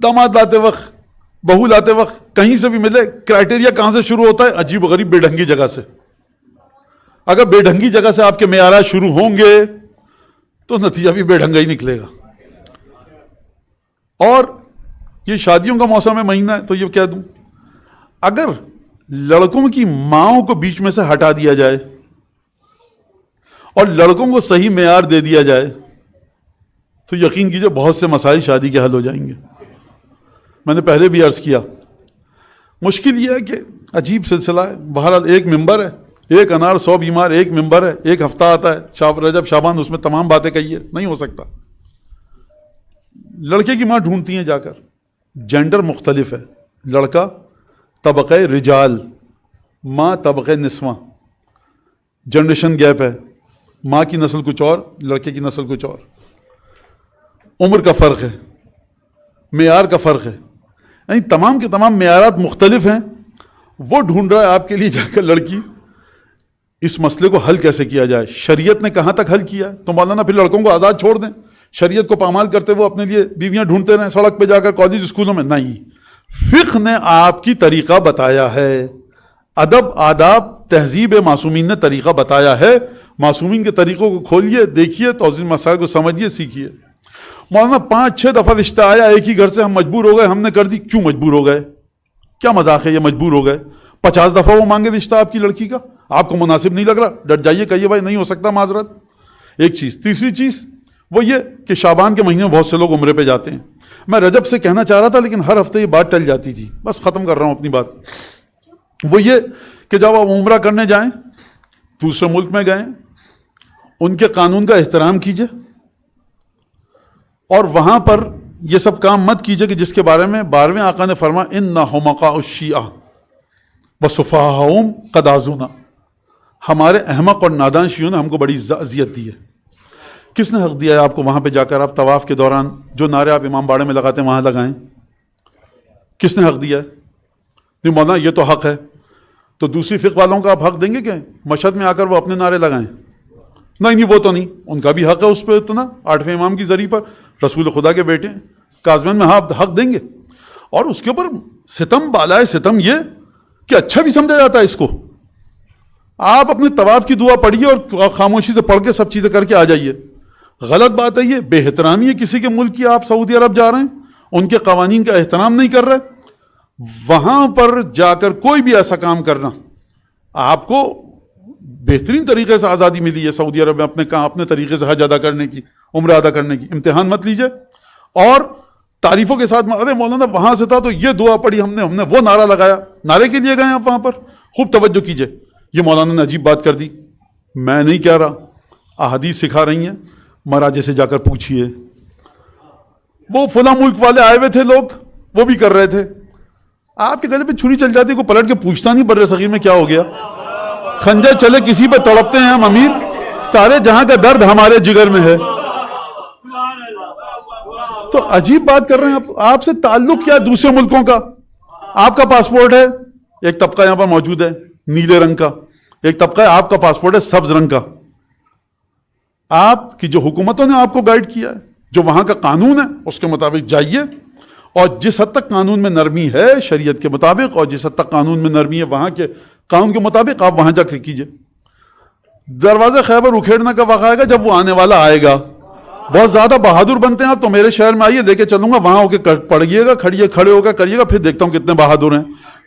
داماد لاتے وقت، بہو لاتے وقت کہیں سے بھی ملے، کرائٹیریا کہاں سے شروع ہوتا ہے؟ عجیب و غریب بے ڈھنگی جگہ سے. اگر بے ڈھنگی جگہ سے آپ کے معیارات شروع ہوں گے تو نتیجہ بھی بے ڈھنگا ہی نکلے گا. اور یہ شادیوں کا موسم ہے، مہینہ ہے، تو یہ کہہ دوں، اگر لڑکوں کی ماؤں کو بیچ میں سے ہٹا دیا جائے اور لڑکوں کو صحیح معیار دے دیا جائے تو یقین کیجئے بہت سے مسائل شادی کے حل ہو جائیں گے. میں نے پہلے بھی عرض کیا، مشکل یہ ہے کہ عجیب سلسلہ ہے. بہرحال ایک ممبر ہے، ایک انار 100 بیمار، ایک ممبر ہے، ایک ہفتہ آتا ہے رجب شعبان، اس میں تمام باتیں کہیے، نہیں ہو سکتا. لڑکے کی ماں ڈھونڈتی ہیں جا کر، جینڈر مختلف ہے، لڑکا طبقہ رجال، ماں طبقہ نسواں، جنریشن گیپ ہے، ماں کی نسل کچھ اور، لڑکے کی نسل کچھ اور، عمر کا فرق ہے، معیار کا فرق ہے، یعنی تمام کے تمام معیارات مختلف ہیں. وہ ڈھونڈ رہا ہے آپ کے لیے جا کر لڑکی. اس مسئلے کو حل کیسے کیا جائے؟ شریعت نے کہاں تک حل کیا ہے؟ تو مولانا پھر لڑکوں کو آزاد چھوڑ دیں، شریعت کو پامال کرتے ہوئے اپنے لیے بیویاں ڈھونڈتے رہیں سڑک پہ جا کر، کالج اسکولوں میں؟ نہیں، فقہ نے آپ کی طریقہ بتایا ہے، ادب، آداب، تہذیب معصومین نے طریقہ بتایا ہے. معصومین کے طریقوں کو کھولیے، دیکھیے، توضیح مسائل کو سمجھیے، سیکھیے. مولانا 5-6 دفعہ رشتہ آیا ایک ہی گھر سے، ہم مجبور ہو گئے، ہم نے کر دی. کیوں مجبور ہو گئے؟ کیا مذاق ہے یہ مجبور ہو گئے؟ 50 دفعہ وہ مانگے رشتہ آپ کی لڑکی کا، آپ کو مناسب نہیں لگ رہا، ڈٹ جائیے، کہیے بھائی نہیں ہو سکتا، معذرت. ایک چیز. تیسری چیز وہ یہ کہ شعبان کے مہینے میں بہت سے لوگ عمرے پہ جاتے ہیں. میں رجب سے کہنا چاہ رہا تھا لیکن ہر ہفتے یہ بات ٹل جاتی تھی، بس ختم کر رہا ہوں اپنی بات. وہ یہ کہ جب آپ عمرہ کرنے جائیں، دوسرے ملک میں گئے، ان کے قانون کا احترام کیجئے، اور وہاں پر یہ سب کام مت کیجئے کہ جس کے بارے میں 12ویں آقا نے فرمایا اِنَّ حُمَقَاءُ الشِّیعَہ وَسُفَہَاءُہُم قَدْ آذُونَا، ہمارے احمق اور نادان شیعوں نے ہم کو بڑی اذیت دی ہے. کس نے حق دیا ہے آپ کو وہاں پہ جا کر آپ طواف کے دوران جو نعرے آپ امام باڑے میں لگاتے ہیں وہاں لگائیں؟ کس نے حق دیا ہے؟ نہیں مولانا یہ تو حق ہے، تو دوسری فقہ والوں کا آپ حق دیں گے کہ مشہد میں آ کر وہ اپنے نعرے لگائیں؟ نہیں وہ تو نہیں، ان کا بھی حق ہے اس پہ اتنا، 8ویں امام کی ذریعہ پر رسول خدا کے بیٹے کاظمین میں حق دیں گے. اور اس کے اوپر ستم بالائے ستم یہ کہ اچھا بھی سمجھا جاتا ہے اس کو. آپ اپنے طواف کی دعا پڑھیے اور خاموشی سے پڑھ کے سب چیزیں کر کے آ جائیے. غلط بات ہے یہ، بے احترامی ہے کسی کے ملک کی. آپ سعودی عرب جا رہے ہیں، ان کے قوانین کا احترام نہیں کر رہے، وہاں پر جا کر کوئی بھی ایسا کام کرنا، آپ کو بہترین طریقے سے آزادی ملی ہے سعودی عرب میں اپنے طریقے سے حج ادا کرنے کی، عمرہ ادا کرنے کی. امتحان مت لیجئے. اور تعریفوں کے ساتھ ارے مولانا وہاں سے تھا تو یہ دعا پڑھی ہم نے وہ نعرہ لگایا. نعرے کے لیے گئے آپ وہاں پر؟ خوب توجہ کیجئے. یہ مولانا نے عجیب بات کر دی. میں نہیں کہہ رہا، احادیث سکھا رہی ہیں، مراجع سے جا کر پوچھئے. وہ فلاں ملک والے آئے ہوئے تھے لوگ، وہ بھی کر رہے تھے. آپ کے گلے پہ چھری چل جاتی، کوئی پلٹ کے پوچھتا نہیں بر صغیر میں کیا ہو گیا. خنجر چلے کسی پہ تڑپتے ہیں ہم امیر، سارے جہاں کا درد ہمارے جگر میں ہے. تو عجیب بات کر رہے ہیں آپ سے تعلق کیا دوسرے ملکوں کا؟ آپ کا پاسپورٹ ہے، ایک طبقہ یہاں پر موجود ہے نیلے رنگ کا، ایک طبقہ ہے آپ کا پاسپورٹ ہے سبز رنگ کا. آپ کی جو حکومتوں نے آپ کو گائیڈ کیا ہے، جو وہاں کا قانون ہے اس کے مطابق جائیے، اور جس حد تک قانون میں نرمی ہے شریعت کے مطابق، اور جس حد تک قانون میں نرمی ہے وہاں کے قانون کے مطابق، آپ وہاں جا کے کیجئے. دروازہ خیبر اکھیڑنا کا وقت آئے گا جب وہ آنے والا آئے گا. بہت زیادہ بہادر بنتے ہیں آپ تو میرے شہر میں آئیے، لے کے چلوں گا، وہاں ہو کے پڑھیے گا، کھڑے ہو کے کریے گا، پھر دیکھتا ہوں کتنے بہادر ہیں.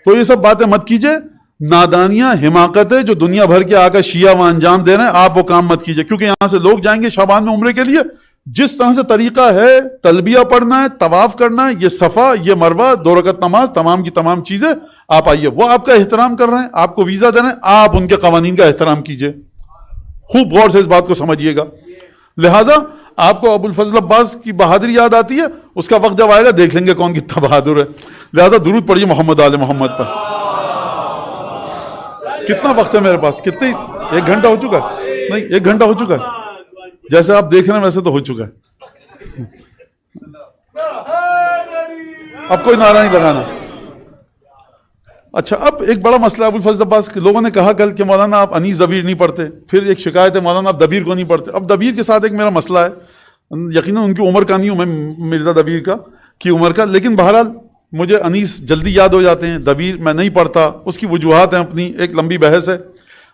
تو یہ سب باتیں مت کیجئے. نادانیاں، حماقتیں جو دنیا بھر کے آ کر شیعہ وہ انجام دے رہے ہیں، آپ وہ کام مت کیجئے. کیونکہ یہاں سے لوگ جائیں گے شعبان میں عمرے کے لیے، جس طرح سے طریقہ ہے تلبیہ پڑھنا ہے، طواف کرنا ہے، یہ صفا، یہ مروہ، 2 رکعت نماز، تمام کی تمام چیزیں، آپ آئیے. وہ آپ کا احترام کر رہے ہیں، آپ کو ویزا دے رہے ہیں، آپ ان کے قوانین کا احترام کیجئے. خوب غور سے اس بات کو سمجھیے گا. لہٰذا آپ کو ابو الفضل عباس کی بہادری یاد آتی ہے، اس کا وقت جب آئے گا دیکھ لیں گے کون کتنا بہادر ہے. لہٰذا درود پڑھیے محمد آل محمد پر. کتنا وقت ہے میرے پاس؟ کتنی؟ 1 گھنٹہ ہو چکا ہے؟ نہیں 1 گھنٹہ ہو چکا ہے. جیسے آپ دیکھ رہے ہیں ویسے تو ہو چکا ہے. اب کوئی نعرہ نہیں لگانا. اچھا اب ایک بڑا مسئلہ ابوالفضل عباس کے لوگوں نے کہا کل کہ مولانا آپ انیس دبیر نہیں پڑھتے، پھر ایک شکایت ہے مولانا آپ دبیر کو نہیں پڑھتے. اب دبیر کے ساتھ ایک میرا مسئلہ ہے، یقیناً ان کی عمر کا نہیں ہوں میں مرزا دبیر کی عمر کا، لیکن بہرحال مجھے انیس جلدی یاد ہو جاتے ہیں، دبیر میں نہیں پڑھتا، اس کی وجوہات ہیں اپنی، ایک لمبی بحث ہے.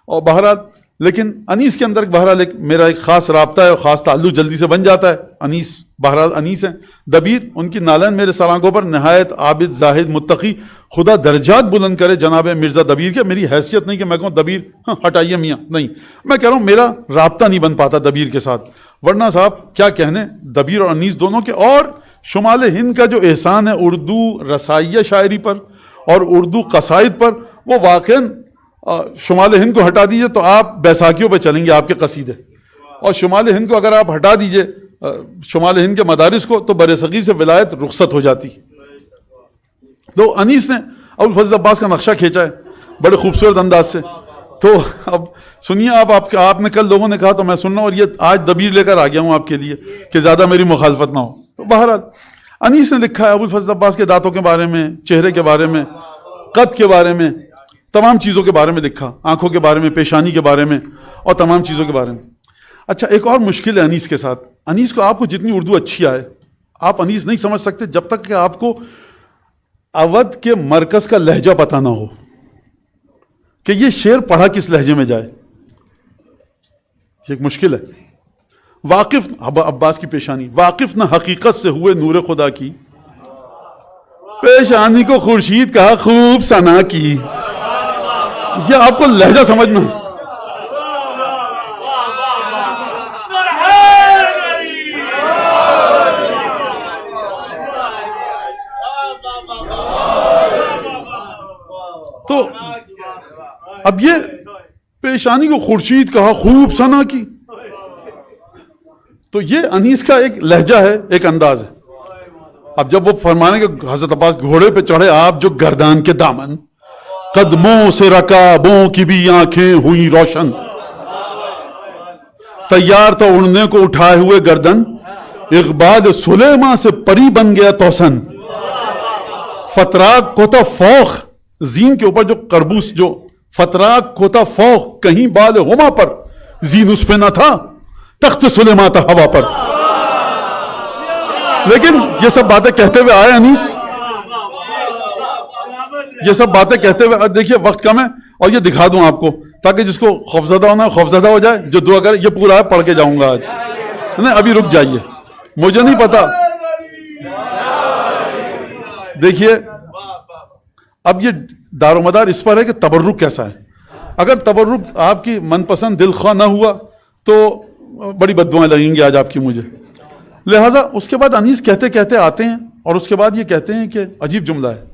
اور بہرحال لیکن انیس کے اندر بہرحال میرا ایک خاص رابطہ ہے اور خاص تعلق جلدی سے بن جاتا ہے. انیس بہرحال انیس ہیں. دبیر ان کی نالین میرے سر آنکھوں پر نہایت عابد زاہد متقی، خدا درجات بلند کرے جناب مرزا دبیر کے. میری حیثیت نہیں کہ میں کہوں دبیر ہٹائیے میاں، نہیں، میں کہہ رہا ہوں میرا رابطہ نہیں بن پاتا دبیر کے ساتھ، ورنہ صاحب کیا کہنے دبیر اور انیس دونوں کے. اور شمال ہند کا جو احسان ہے اردو رسائیہ شاعری پر اور اردو قصائد پر، وہ واقعاً شمال ہند کو ہٹا دیجئے تو آپ بیساکھیوں پہ چلیں گے آپ کے قصیدے، اور شمال ہند کو اگر آپ ہٹا دیجئے شمال ہند کے مدارس کو تو برصغیر سے ولایت رخصت ہو جاتی. تو انیس نے ابوالفضل عباس کا نقشہ کھینچا ہے بڑے خوبصورت انداز سے. تو اب سنیے آپ نے کل لوگوں نے کہا تو میں سننا، اور یہ آج دبیر لے کر آ گیا ہوں آپ کے لیے کہ زیادہ میری مخالفت نہ ہو. تو بہرحال انیس نے لکھا ہے ابوالفضل عباس کے دانتوں کے بارے میں، چہرے کے بارے میں، قد کے بارے میں، تمام چیزوں کے بارے میں لکھا، آنکھوں کے بارے میں، پیشانی کے بارے میں، اور تمام چیزوں کے بارے میں. اچھا ایک اور مشکل ہے انیس کے ساتھ، انیس کو آپ کو جتنی اردو اچھی آئے آپ انیس نہیں سمجھ سکتے جب تک کہ آپ کو اودھ کے مرکز کا لہجہ پتہ نہ ہو کہ یہ شعر پڑھا کس لہجے میں جائے. یہ ایک مشکل ہے. واقف عباس کی پیشانی، واقف نہ حقیقت سے ہوئے نور خدا کی، پیشانی کو خورشید کہا خوب ثنا کی. یہ آپ کو لہجہ سمجھنا. تو اب یہ پیشانی کو خورشید کہا خوب ثنا کی، تو یہ انیس کا ایک لہجہ ہے، ایک انداز ہے. اب جب وہ فرمانے کہ حضرت عباس گھوڑے پہ چڑھے آپ جو گردان کے دامن، قدموں سے رکابوں کی بھی آنکھیں ہوئی روشن، تیار تو اڑنے کو اٹھائے ہوئے گردن، اقبال سلیمان سے پری بن گیا توسن. فتراک کو تو فوق زین کے اوپر جو قربوس، جو فتراک کو تو فوق کہیں بال ہما پر، زین اس پہ نہ تھا، تخت سلیمان تھا ہوا پر. لیکن یہ سب باتیں کہتے ہوئے آئے انیس، یہ سب باتیں کہتے ہوئے دیکھیے وقت کم ہے، اور یہ دکھا دوں آپ کو تاکہ جس کو خوفزدہ ہونا خوفزدہ ہو جائے، جو دعا کرے. یہ پورا ہے پڑھ کے جاؤں گا آج، نہیں ابھی رک جائیے، مجھے نہیں پتا. دیکھیے اب یہ دار و مدار اس پر ہے کہ تبرک کیسا ہے. اگر تبرک آپ کی من پسند دل خواہ نہ ہوا تو بڑی بددعائیں لگیں گی آج آپ کی مجھے. لہٰذا اس کے بعد انیس کہتے کہتے آتے ہیں اور اس کے بعد یہ کہتے ہیں کہ عجیب جملہ ہے.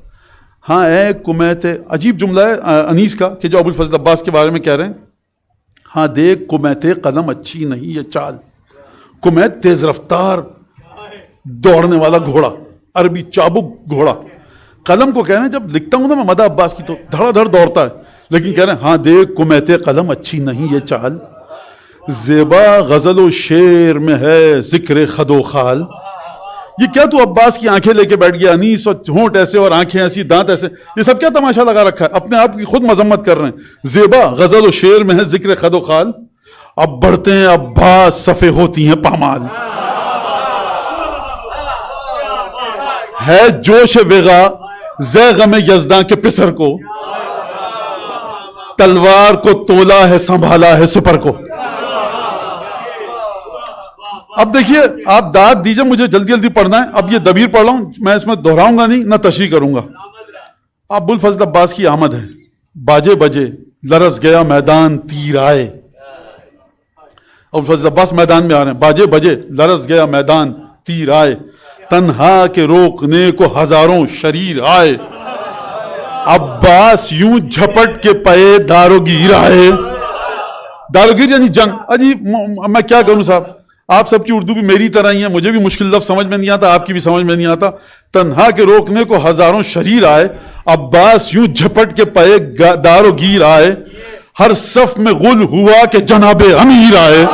ہاں اے کمیت، عجیب جملہ ہے انیس کا کہ جو ابوالفضل عباس کے بارے میں کہہ رہے ہیں. ہاں دیکھ کمیت قلم اچھی نہیں یہ چال، کمیت تیز رفتار دوڑنے والا گھوڑا، عربی چابک گھوڑا. قلم کو کہہ رہے ہیں جب لکھتا ہوں نا میں مدح عباس کی تو دھڑا دھڑ دوڑتا ہے، لیکن کہہ رہے ہیں ہاں دیکھ کمیت قلم اچھی نہیں یہ چال، زیبا غزل و شعر میں ہے ذکر خد و خال. یہ کیا تو عباس کی آنکھیں لے کے بیٹھ گیا انیس، اور ہونٹ ایسے اور آنکھیں ایسی دانت ایسے، یہ سب کیا تماشا لگا رکھا ہے؟ اپنے آپ کی خود مذمت کر رہے ہیں. زیبا غزل و شعر میں ہے ذکر خد و خال، اب بڑھتے ہیں عباس صفے ہوتی ہیں پامال. ہے جوش وغا زے غم یزداں کے پسر کو، تلوار کو تولا ہے سنبھالا ہے سپر کو. اب دیکھیے آپ داد دیجئے، مجھے جلدی جلدی پڑھنا ہے. اب یہ دبیر پڑھ رہا ہوں، میں اس میں دہراؤں گا نہیں نہ تشریح کروں گا. ابوالفضل عباس کی آمد ہے. باجے بجے لرز گیا میدان تیر آئے. ابوالفضل عباس میدان میں آ رہے ہیں. باجے بجے لرز گیا میدان تیر آئے، تنہا کے روکنے کو ہزاروں شریر آئے. عباس یوں جھپٹ کے پئے داروگیر آئے. داروگیر یعنی جنگ. اجی میں کیا کروں صاحب، آپ سب کی اردو بھی میری طرح ہی ہے، مجھے بھی مشکل لفظ سمجھ میں نہیں آتا، آپ کی بھی سمجھ میں نہیں آتا. تنہا کے روکنے کو ہزاروں شریر آئے، عباس یوں جھپٹ کے پئے داروگیر آئے، ہر صف میں غل ہوا کہ جناب امیر آئے.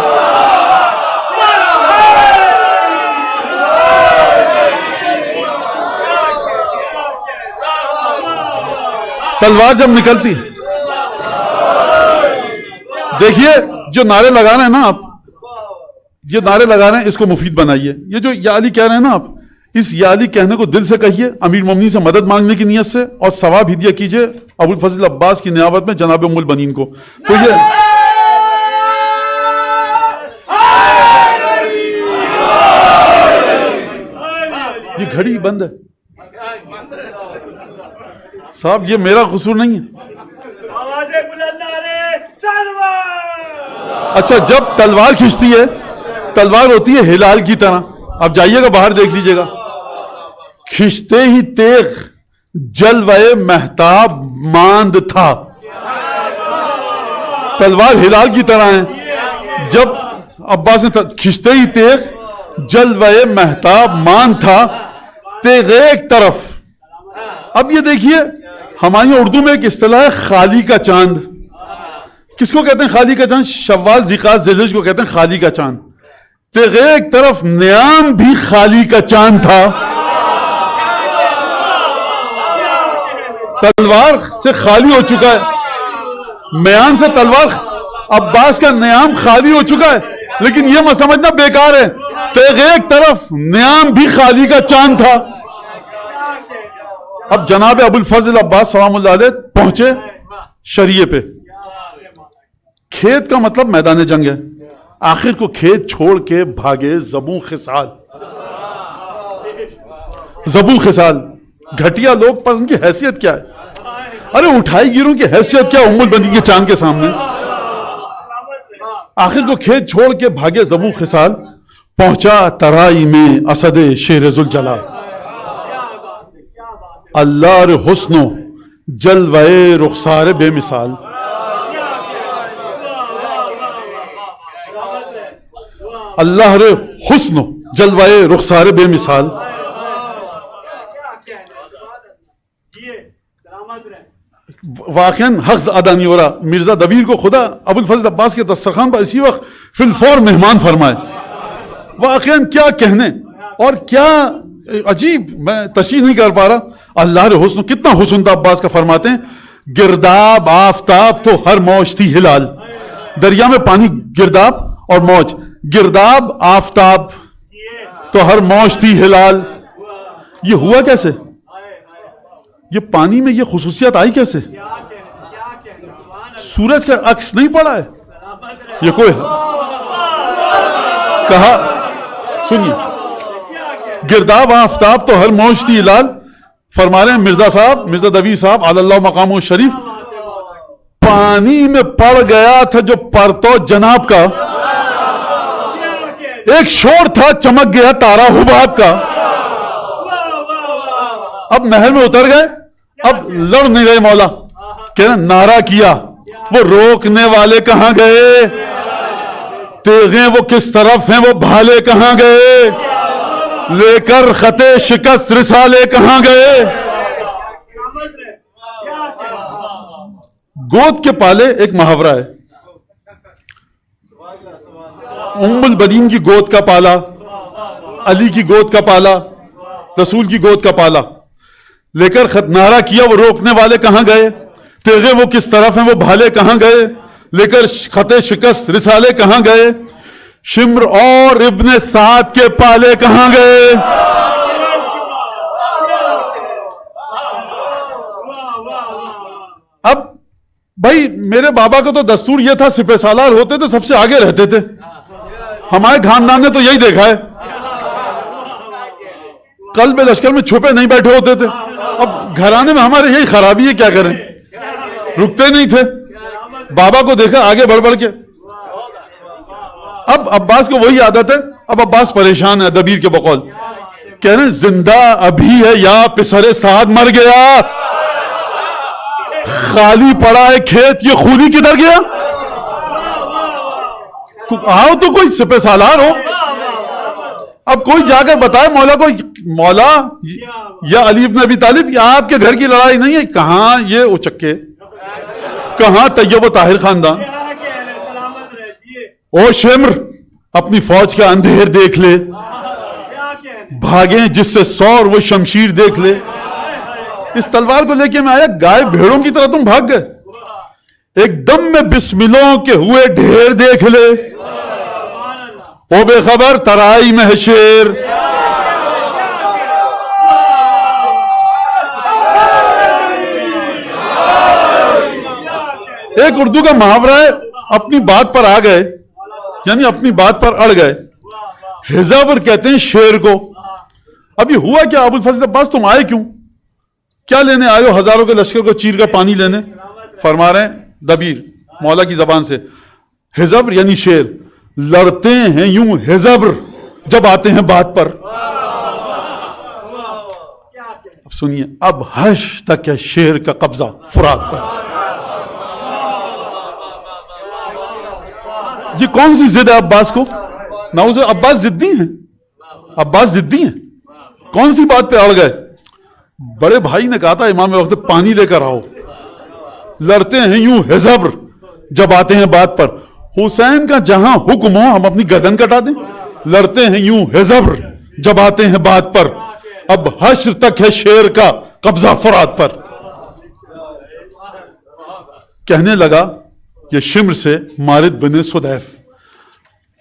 تلوار جب نکلتی، دیکھیے جو نعرے لگا رہے ہیں نا آپ، یہ نعرے لگا رہے ہیں، اس کو مفید بنائیے. یہ جو یا علی کہہ رہے ہیں نا آپ، اس یا علی کہنے کو دل سے کہیے، امیر مومنین سے مدد مانگنے کی نیت سے، اور ثواب ہدیہ کیجیے ابو الفضل عباس کی نیابت میں جناب ام البنین کو. تو یہ گھڑی بند ہے صاحب، یہ میرا قصور نہیں ہے. آوازیں بلند نعرے سلوات. اچھا جب تلوار کھینچتی ہے، تلوار ہوتی ہے ہلال کی طرح. اب جائیے گا باہر دیکھ لیجیے گا، کھینچتے ہی تیغ جلوے مہتاب ماند تھا. تلوار ہلال کی طرح ہے. جب عباس نے کھینچتے ہی تیغ جلوے مہتاب ماند تھا، تیغ ایک طرف. اب یہ دیکھیے ہماری اردو میں ایک اصطلاح ہے خالی کا چاند. کس کو کہتے ہیں خالی کا چاند؟ شوال ذیقعد ذیلحج کو کہتے ہیں خالی کا چاند. تیغ ایک طرف نیام بھی خالی کا چاند تھا. تلوار سے خالی ہو چکا ہے، میان سے تلوار، عباس کا نیام خالی ہو چکا ہے، لیکن یہ مت سمجھنا بیکار ہے. تیغ ایک طرف نیام بھی خالی کا چاند تھا. اب جناب ابو الفضل عباس سلام اللہ علیہ پہنچے شریعے پہ. کھیت کا مطلب میدان جنگ ہے. آخر کو کھیت چھوڑ کے بھاگے زبوں خصال. زبوں خصال گھٹیا لوگ، پر ان کی حیثیت کیا ہے؟ ارے اٹھائی گیروں کی حیثیت کیا ام البنین کے چاند کے سامنے؟ آخر کو کھیت چھوڑ کے بھاگے زبوں خصال، پہنچا ترائی میں اسد شیر ذوالجلال. اللہ رے حسن و جلوے رخسار بے مثال. اللہ رے حسن و جلوے رخسار بے مثال. واقعاً حق ادا نہیں ہو رہا. مرزا دبیر کو خدا ابو الفضل عباس کے دسترخوان پر اسی وقت فی الفور مہمان فرمائے. واقعاً کیا کہنے اور کیا عجیب، میں تشریح نہیں کر پا رہا. اللہ رے حسن، کتنا حسن تھا عباس کا. فرماتے ہیں گرداب آفتاب تو ہر موج تھی ہلال. دریا میں پانی گرداب اور موج، گرداب آفتاب تو ہر موج تھی ہلال. یہ ہوا کیسے؟ یہ پانی میں یہ خصوصیت آئی کیسے؟ سورج کا عکس نہیں پڑا ہے. یہ کوئی کہا، سنیے، گرداب آفتاب تو ہر موج تھی ہلال. فرما رہے ہیں مرزا صاحب، مرزا دبیر صاحب علی اللہ مقام شریف، پانی میں پڑ گیا تھا جو پرتو جناب کا، ایک شور تھا چمک گیا تارا حباب کا. اب نہر میں اتر گئے، اب لڑ نہیں رہے مولا. کہنا نعرہ کیا، وہ روکنے والے کہاں گئے؟ تیغیں وہ کس طرف ہیں، وہ بھالے کہاں گئے؟ لے کر خط شکست رسالے کہاں گئے؟ گود کے پالے ایک محاورہ ہے. ام البنین کی گود کا پالا، علی کی گود کا پالا، رسول کی گود کا پالا. لے کر خط نعرہ کیا، وہ روکنے والے کہاں گئے؟ تیغیں وہ کس طرف ہیں، وہ بھالے کہاں گئے؟ لے کر خط شکست رسالے کہاں گئے؟ شمر اور ابن سعد کے پالے کہاں گئے؟ اب بھائی میرے بابا کا تو دستور یہ تھا، سپہ سالار ہوتے تھے سب سے آگے رہتے تھے. ہمارے خاندان نے تو یہی دیکھا ہے، قلب لشکر میں چھپے نہیں بیٹھے ہوتے تھے. اب گھرانے میں ہمارے یہی خرابی ہے، کیا کریں، رکتے نہیں تھے. بابا کو دیکھا آگے بڑھ بڑھ کے. اب عباس کو وہی عادت ہے. اب عباس پریشان ہے دبیر کے بقول، کہہ رہے ہیں زندہ ابھی ہے یا پسر سعد مر گیا، خالی پڑا ہے کھیت یہ خولی کدھر گیا؟ آؤ تو کوئی سپہ سالار ہو. اب کوئی جا کر بتائے مولا کو، مولا یا علی ابن ابی طالب یہ آپ کے گھر کی لڑائی نہیں ہے. کہاں یہ اچکے، کہاں طیب و طاہر خاندان. او شمر اپنی فوج کا اندھیر دیکھ لے، بھاگیں جس سے سور وہ شمشیر دیکھ لے. اس تلوار کو لے کے میں آیا, گائے بھیڑوں کی طرح تم بھاگ گئے. ایک دم میں بسملوں کے ہوئے ڈھیر دیکھ لے, او بے خبر ترائی میں ہے شیر. ایک اردو کا محاورہ ہے, اپنی بات پر آ گئے یعنی اپنی بات پر اڑ گئے. ہزابر کہتے ہیں شیر کو. ابھی ہوا کیا ابو الفضل عباس, تم آئے کیوں, کیا لینے آئے ہو ہزاروں کے لشکر کو چیر کر پانی لینے؟ فرما رہے ہیں دبیر مولا کی زبان سے, ہزبر یعنی شیر, لڑتے ہیں یوں ہزبر جب آتے ہیں بات پر. اب سنیے, اب حش تک ہے شیر کا قبضہ فرات پر. یہ کون سی ضد ہے عباس کو؟ نعوذ عباس ضدی ہیں, عباس ضدی ہیں. کون سی بات پہ اڑ گئے؟ بڑے بھائی نے کہا تھا امام وقت پانی لے کر آؤ, لڑتے ہیں یوں ہزبر جب آتے ہیں بات پر. حسین کا جہاں حکم ہو ہم اپنی گردن کٹا دیں, لڑتے ہیں یوں ہزبر جب آتے ہیں بات پر. اب حشر تک ہے شیر کا قبضہ فرات پر. کہنے لگا یہ شمر سے مارد بن سدیف.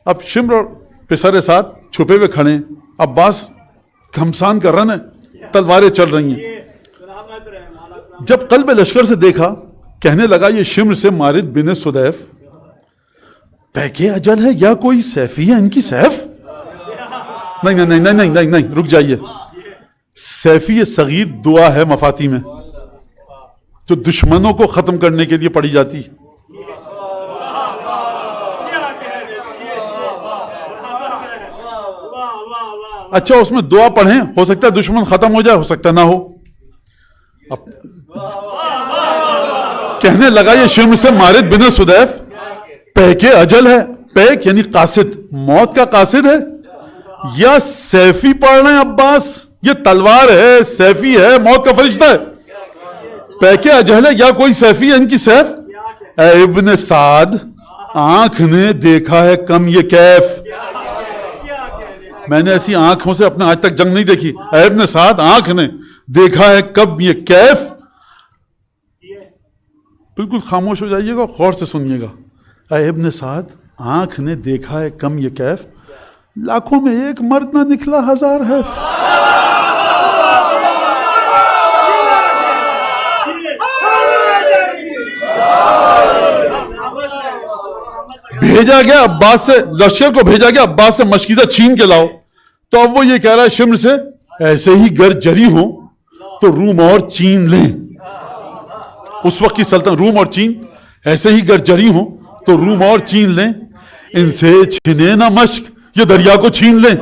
اب شمر اور پسر ساتھ چھپے ہوئے کھڑے ہیں, عباس گھمسان کر رہے ہیں, تلواریں چل رہی ہیں. جب قلب لشکر سے دیکھا کہنے لگا یہ شمر سے مارد بن سدیف پیکے اجل ہے یا کوئی سیفی ہے ان کی سیف؟ نہیں نہیں نہیں نہیں نہیں نہیں, رک جائیے. سیفی صغیر دعا ہے مفاتی میں جو دشمنوں کو ختم کرنے کے لیے پڑھی جاتی. اچھا اس میں دعا پڑھیں, ہو سکتا ہے دشمن ختم ہو جائے, ہو سکتا نہ ہو. کہنے لگا یہ شرم سے مارد بن سدیف پیک اجل ہے. پیک یعنی قاصد, موت کا قاصد ہے, یا سیفی پڑھ رہے ہیں عباس, یہ تلوار ہے, سیفی ہے, موت کا فرشتہ ہے. پیک اجل ہے یا کوئی سیفی ہے ان کی سیف. اے ابن سعد آنکھ نے دیکھا ہے کم یہ کیف. میں نے ایسی آنکھوں سے اپنے آج تک جنگ نہیں دیکھی. اے ابن سعد آنکھ نے دیکھا ہے کب یہ کیف. بالکل خاموش ہو جائیے گا, غور سے سنیے گا. اے ابن سعد آنکھ نے دیکھا ہے کم یہ کیف, لاکھوں میں ایک مرد نہ نکلا ہزار حیف. بھیجا گیا عباس سے, لشکر کو بھیجا گیا عباس سے مشکیزہ چھین کے لاؤ. تو اب وہ یہ کہہ رہا ہے شمر سے ایسے ہی گر جری ہوں تو روم اور چین لیں. اس وقت کی سلطنت روم اور چین, ایسے ہی گر جری ہوں تو روم اور چین لیں. ان سے چھنے نہ مشک یہ دریا کو چھین لیں.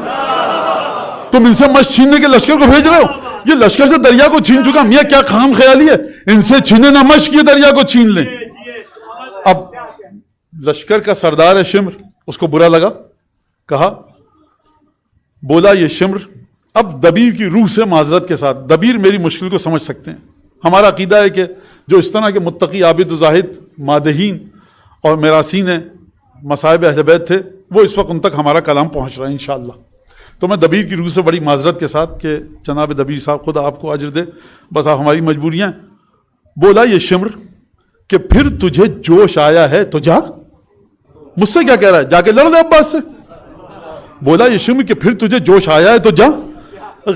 تم ان سے مشک چھیننے کے لشکر کو بھیج رہے ہو, یہ لشکر سے دریا کو چھین چکا. میاں کیا خام خیالی ہے, ان سے چھنے نہ مشک یہ دریا کو چھین لیں. اب لشکر کا سردار ہے شمر, اس کو برا لگا, کہا بولا یہ شمر. اب دبیر کی روح سے معذرت کے ساتھ, دبیر میری مشکل کو سمجھ سکتے ہیں. ہمارا عقیدہ ہے کہ جو اس طرح کے متقی عابد و زاہد مادحین اور میراسین مصائب اہل بیت تھے, وہ اس وقت ان تک ہمارا کلام پہنچ رہا ہے انشاءاللہ. تو میں دبیر کی روح سے بڑی معذرت کے ساتھ کہ جناب دبیر صاحب خدا آپ کو اجر دے, بس آپ ہماری مجبوریاں. بولا یہ شمر کہ پھر تجھے جوش آیا ہے تو جا. مجھ سے کیا کہہ رہا ہے, جا کے لڑ دے عباس سے. بولا یہ شمر کہ پھر تجھے جوش آیا ہے تو جا.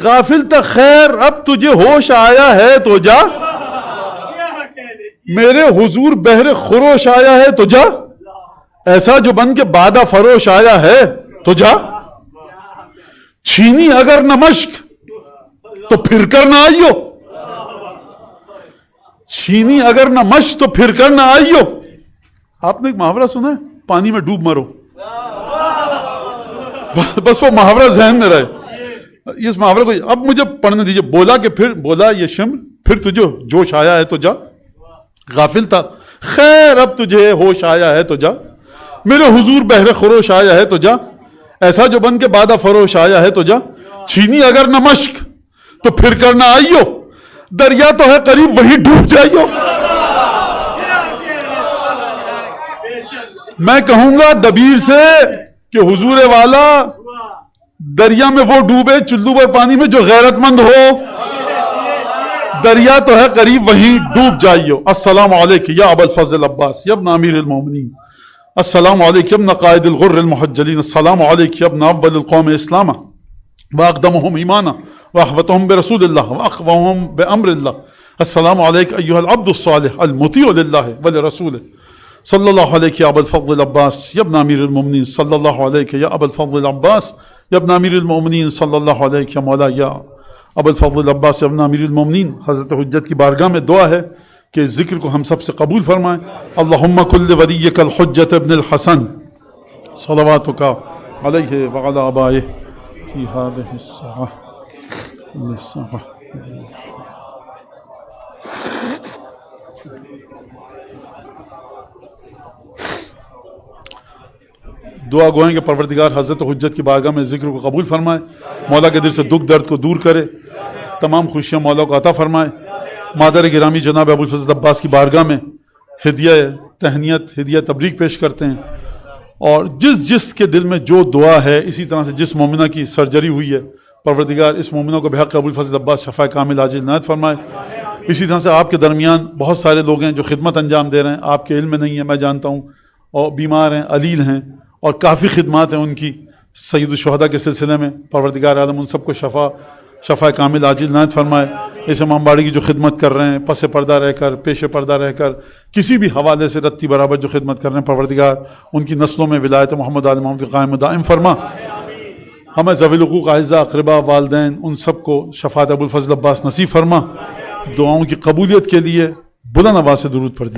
غافل تا خیر اب تجھے ہوش آیا ہے تو جا. میرے حضور بہر خروش آیا ہے تو جا. ایسا جو بن کے بادہ فروش آیا ہے تو جا. چھینی اگر نہ مشک تو پھر کر نہ آئیو. چھینی اگر نہ مشک تو پھر کر نہ آئیو. آپ نے ایک محاورہ سنا ہے, پانی میں ڈوب مرو. بس وہ محاورہ ذہن میں رہے. اس محاورے کو اب مجھے پڑھنے دیجئے. بولا کہ پھر, بولا یہ شمر پھر تجھے جوش آیا ہے تو جا. غافل تھا خیر اب تجھے ہوش آیا ہے تو جا. میرے حضور بہر خروش آیا ہے تو جا. ایسا جو بن کے بادہ فروش آیا ہے تو جا. چھینی اگر نہ مشک تو پھر کر نہ آئیو. دریا تو ہے قریب وہی ڈوب جائیو. میں کہوں گا دبیر سے کہ حضور والا دریا میں وہ ڈوبے چلو بھر پانی میں جو غیرت مند ہو, دریا تو ہے قریب وہیں ڈوب جائیو. السلام علیکم یا ابا الفضل عباس یا ابن امیر المومنین. السلام علیکم ابن قائد الغر المحجلین. السلام علیکم ابن اول القوم اسلاما واقدمهم ایمانا واحوطهم برسول اللہ واقوهم بامر اللہ. السلام علیکم ایها العبد الصالح المطیع للہ ولرسولہ. صلی اللہ علیہ یا ابا الفضل عباس یا ابن امیر المومنین. صلی اللہ علیہ یا ابا الفضل عباس یا ابن امیر المومنین. صلی اللہ علیہ یا مولا یا ابو الفضل عباس ابن امیر المومنین. حضرت حجت کی بارگاہ میں دعا ہے کہ اس ذکر کو ہم سب سے قبول فرمائیں. اللہم کل ولیک الحجت ابن الحسن صلواتک علیہ وعلی آبائہ فی هذه الساعة. دعا گوئیں کہ پروردگار حضرت حجت کی بارگاہ میں ذکر کو قبول فرمائے. مولا کے دل سے دکھ درد کو دور کرے. تمام خوشیاں مولا کو عطا فرمائے. مادر گرامی جناب ابو الفضل عباس کی بارگاہ میں ہدیہ تہنیت ہدیہ تبریک پیش کرتے ہیں. اور جس کے دل میں جو دعا ہے، اسی طرح سے جس مومنہ کی سرجری ہوئی ہے، پروردگار اس مومنہ کو بحق ابو الفضل عباس شفاء کامل عاجل عنایت فرمائے. اسی طرح سے آپ کے درمیان بہت سارے لوگ ہیں جو خدمت انجام دے رہے ہیں، آپ کے علم میں نہیں ہے، میں جانتا ہوں، اور بیمار ہیں، علیل ہیں، اور کافی خدمات ہیں ان کی سید الشہداء کے سلسلے میں. پروردگار عالم ان سب کو شفاء کامل عاجل عنایت فرمائے. اس امام باڑی کی جو خدمت کر رہے ہیں، پس پردہ رہ کر، پیش پردہ رہ کر، کسی بھی حوالے سے رتی برابر جو خدمت کر رہے ہیں، پروردگار ان کی نسلوں میں ولایت محمد آل محمد کی قائم دائم فرما. ہمیں ذوی الحقوق اعزہ اقربا والدین ان سب کو شفاعت ابو الفضل عباس نصیب فرما. دعاؤں کی قبولیت کے لیے بلند آواز سے درود پڑھ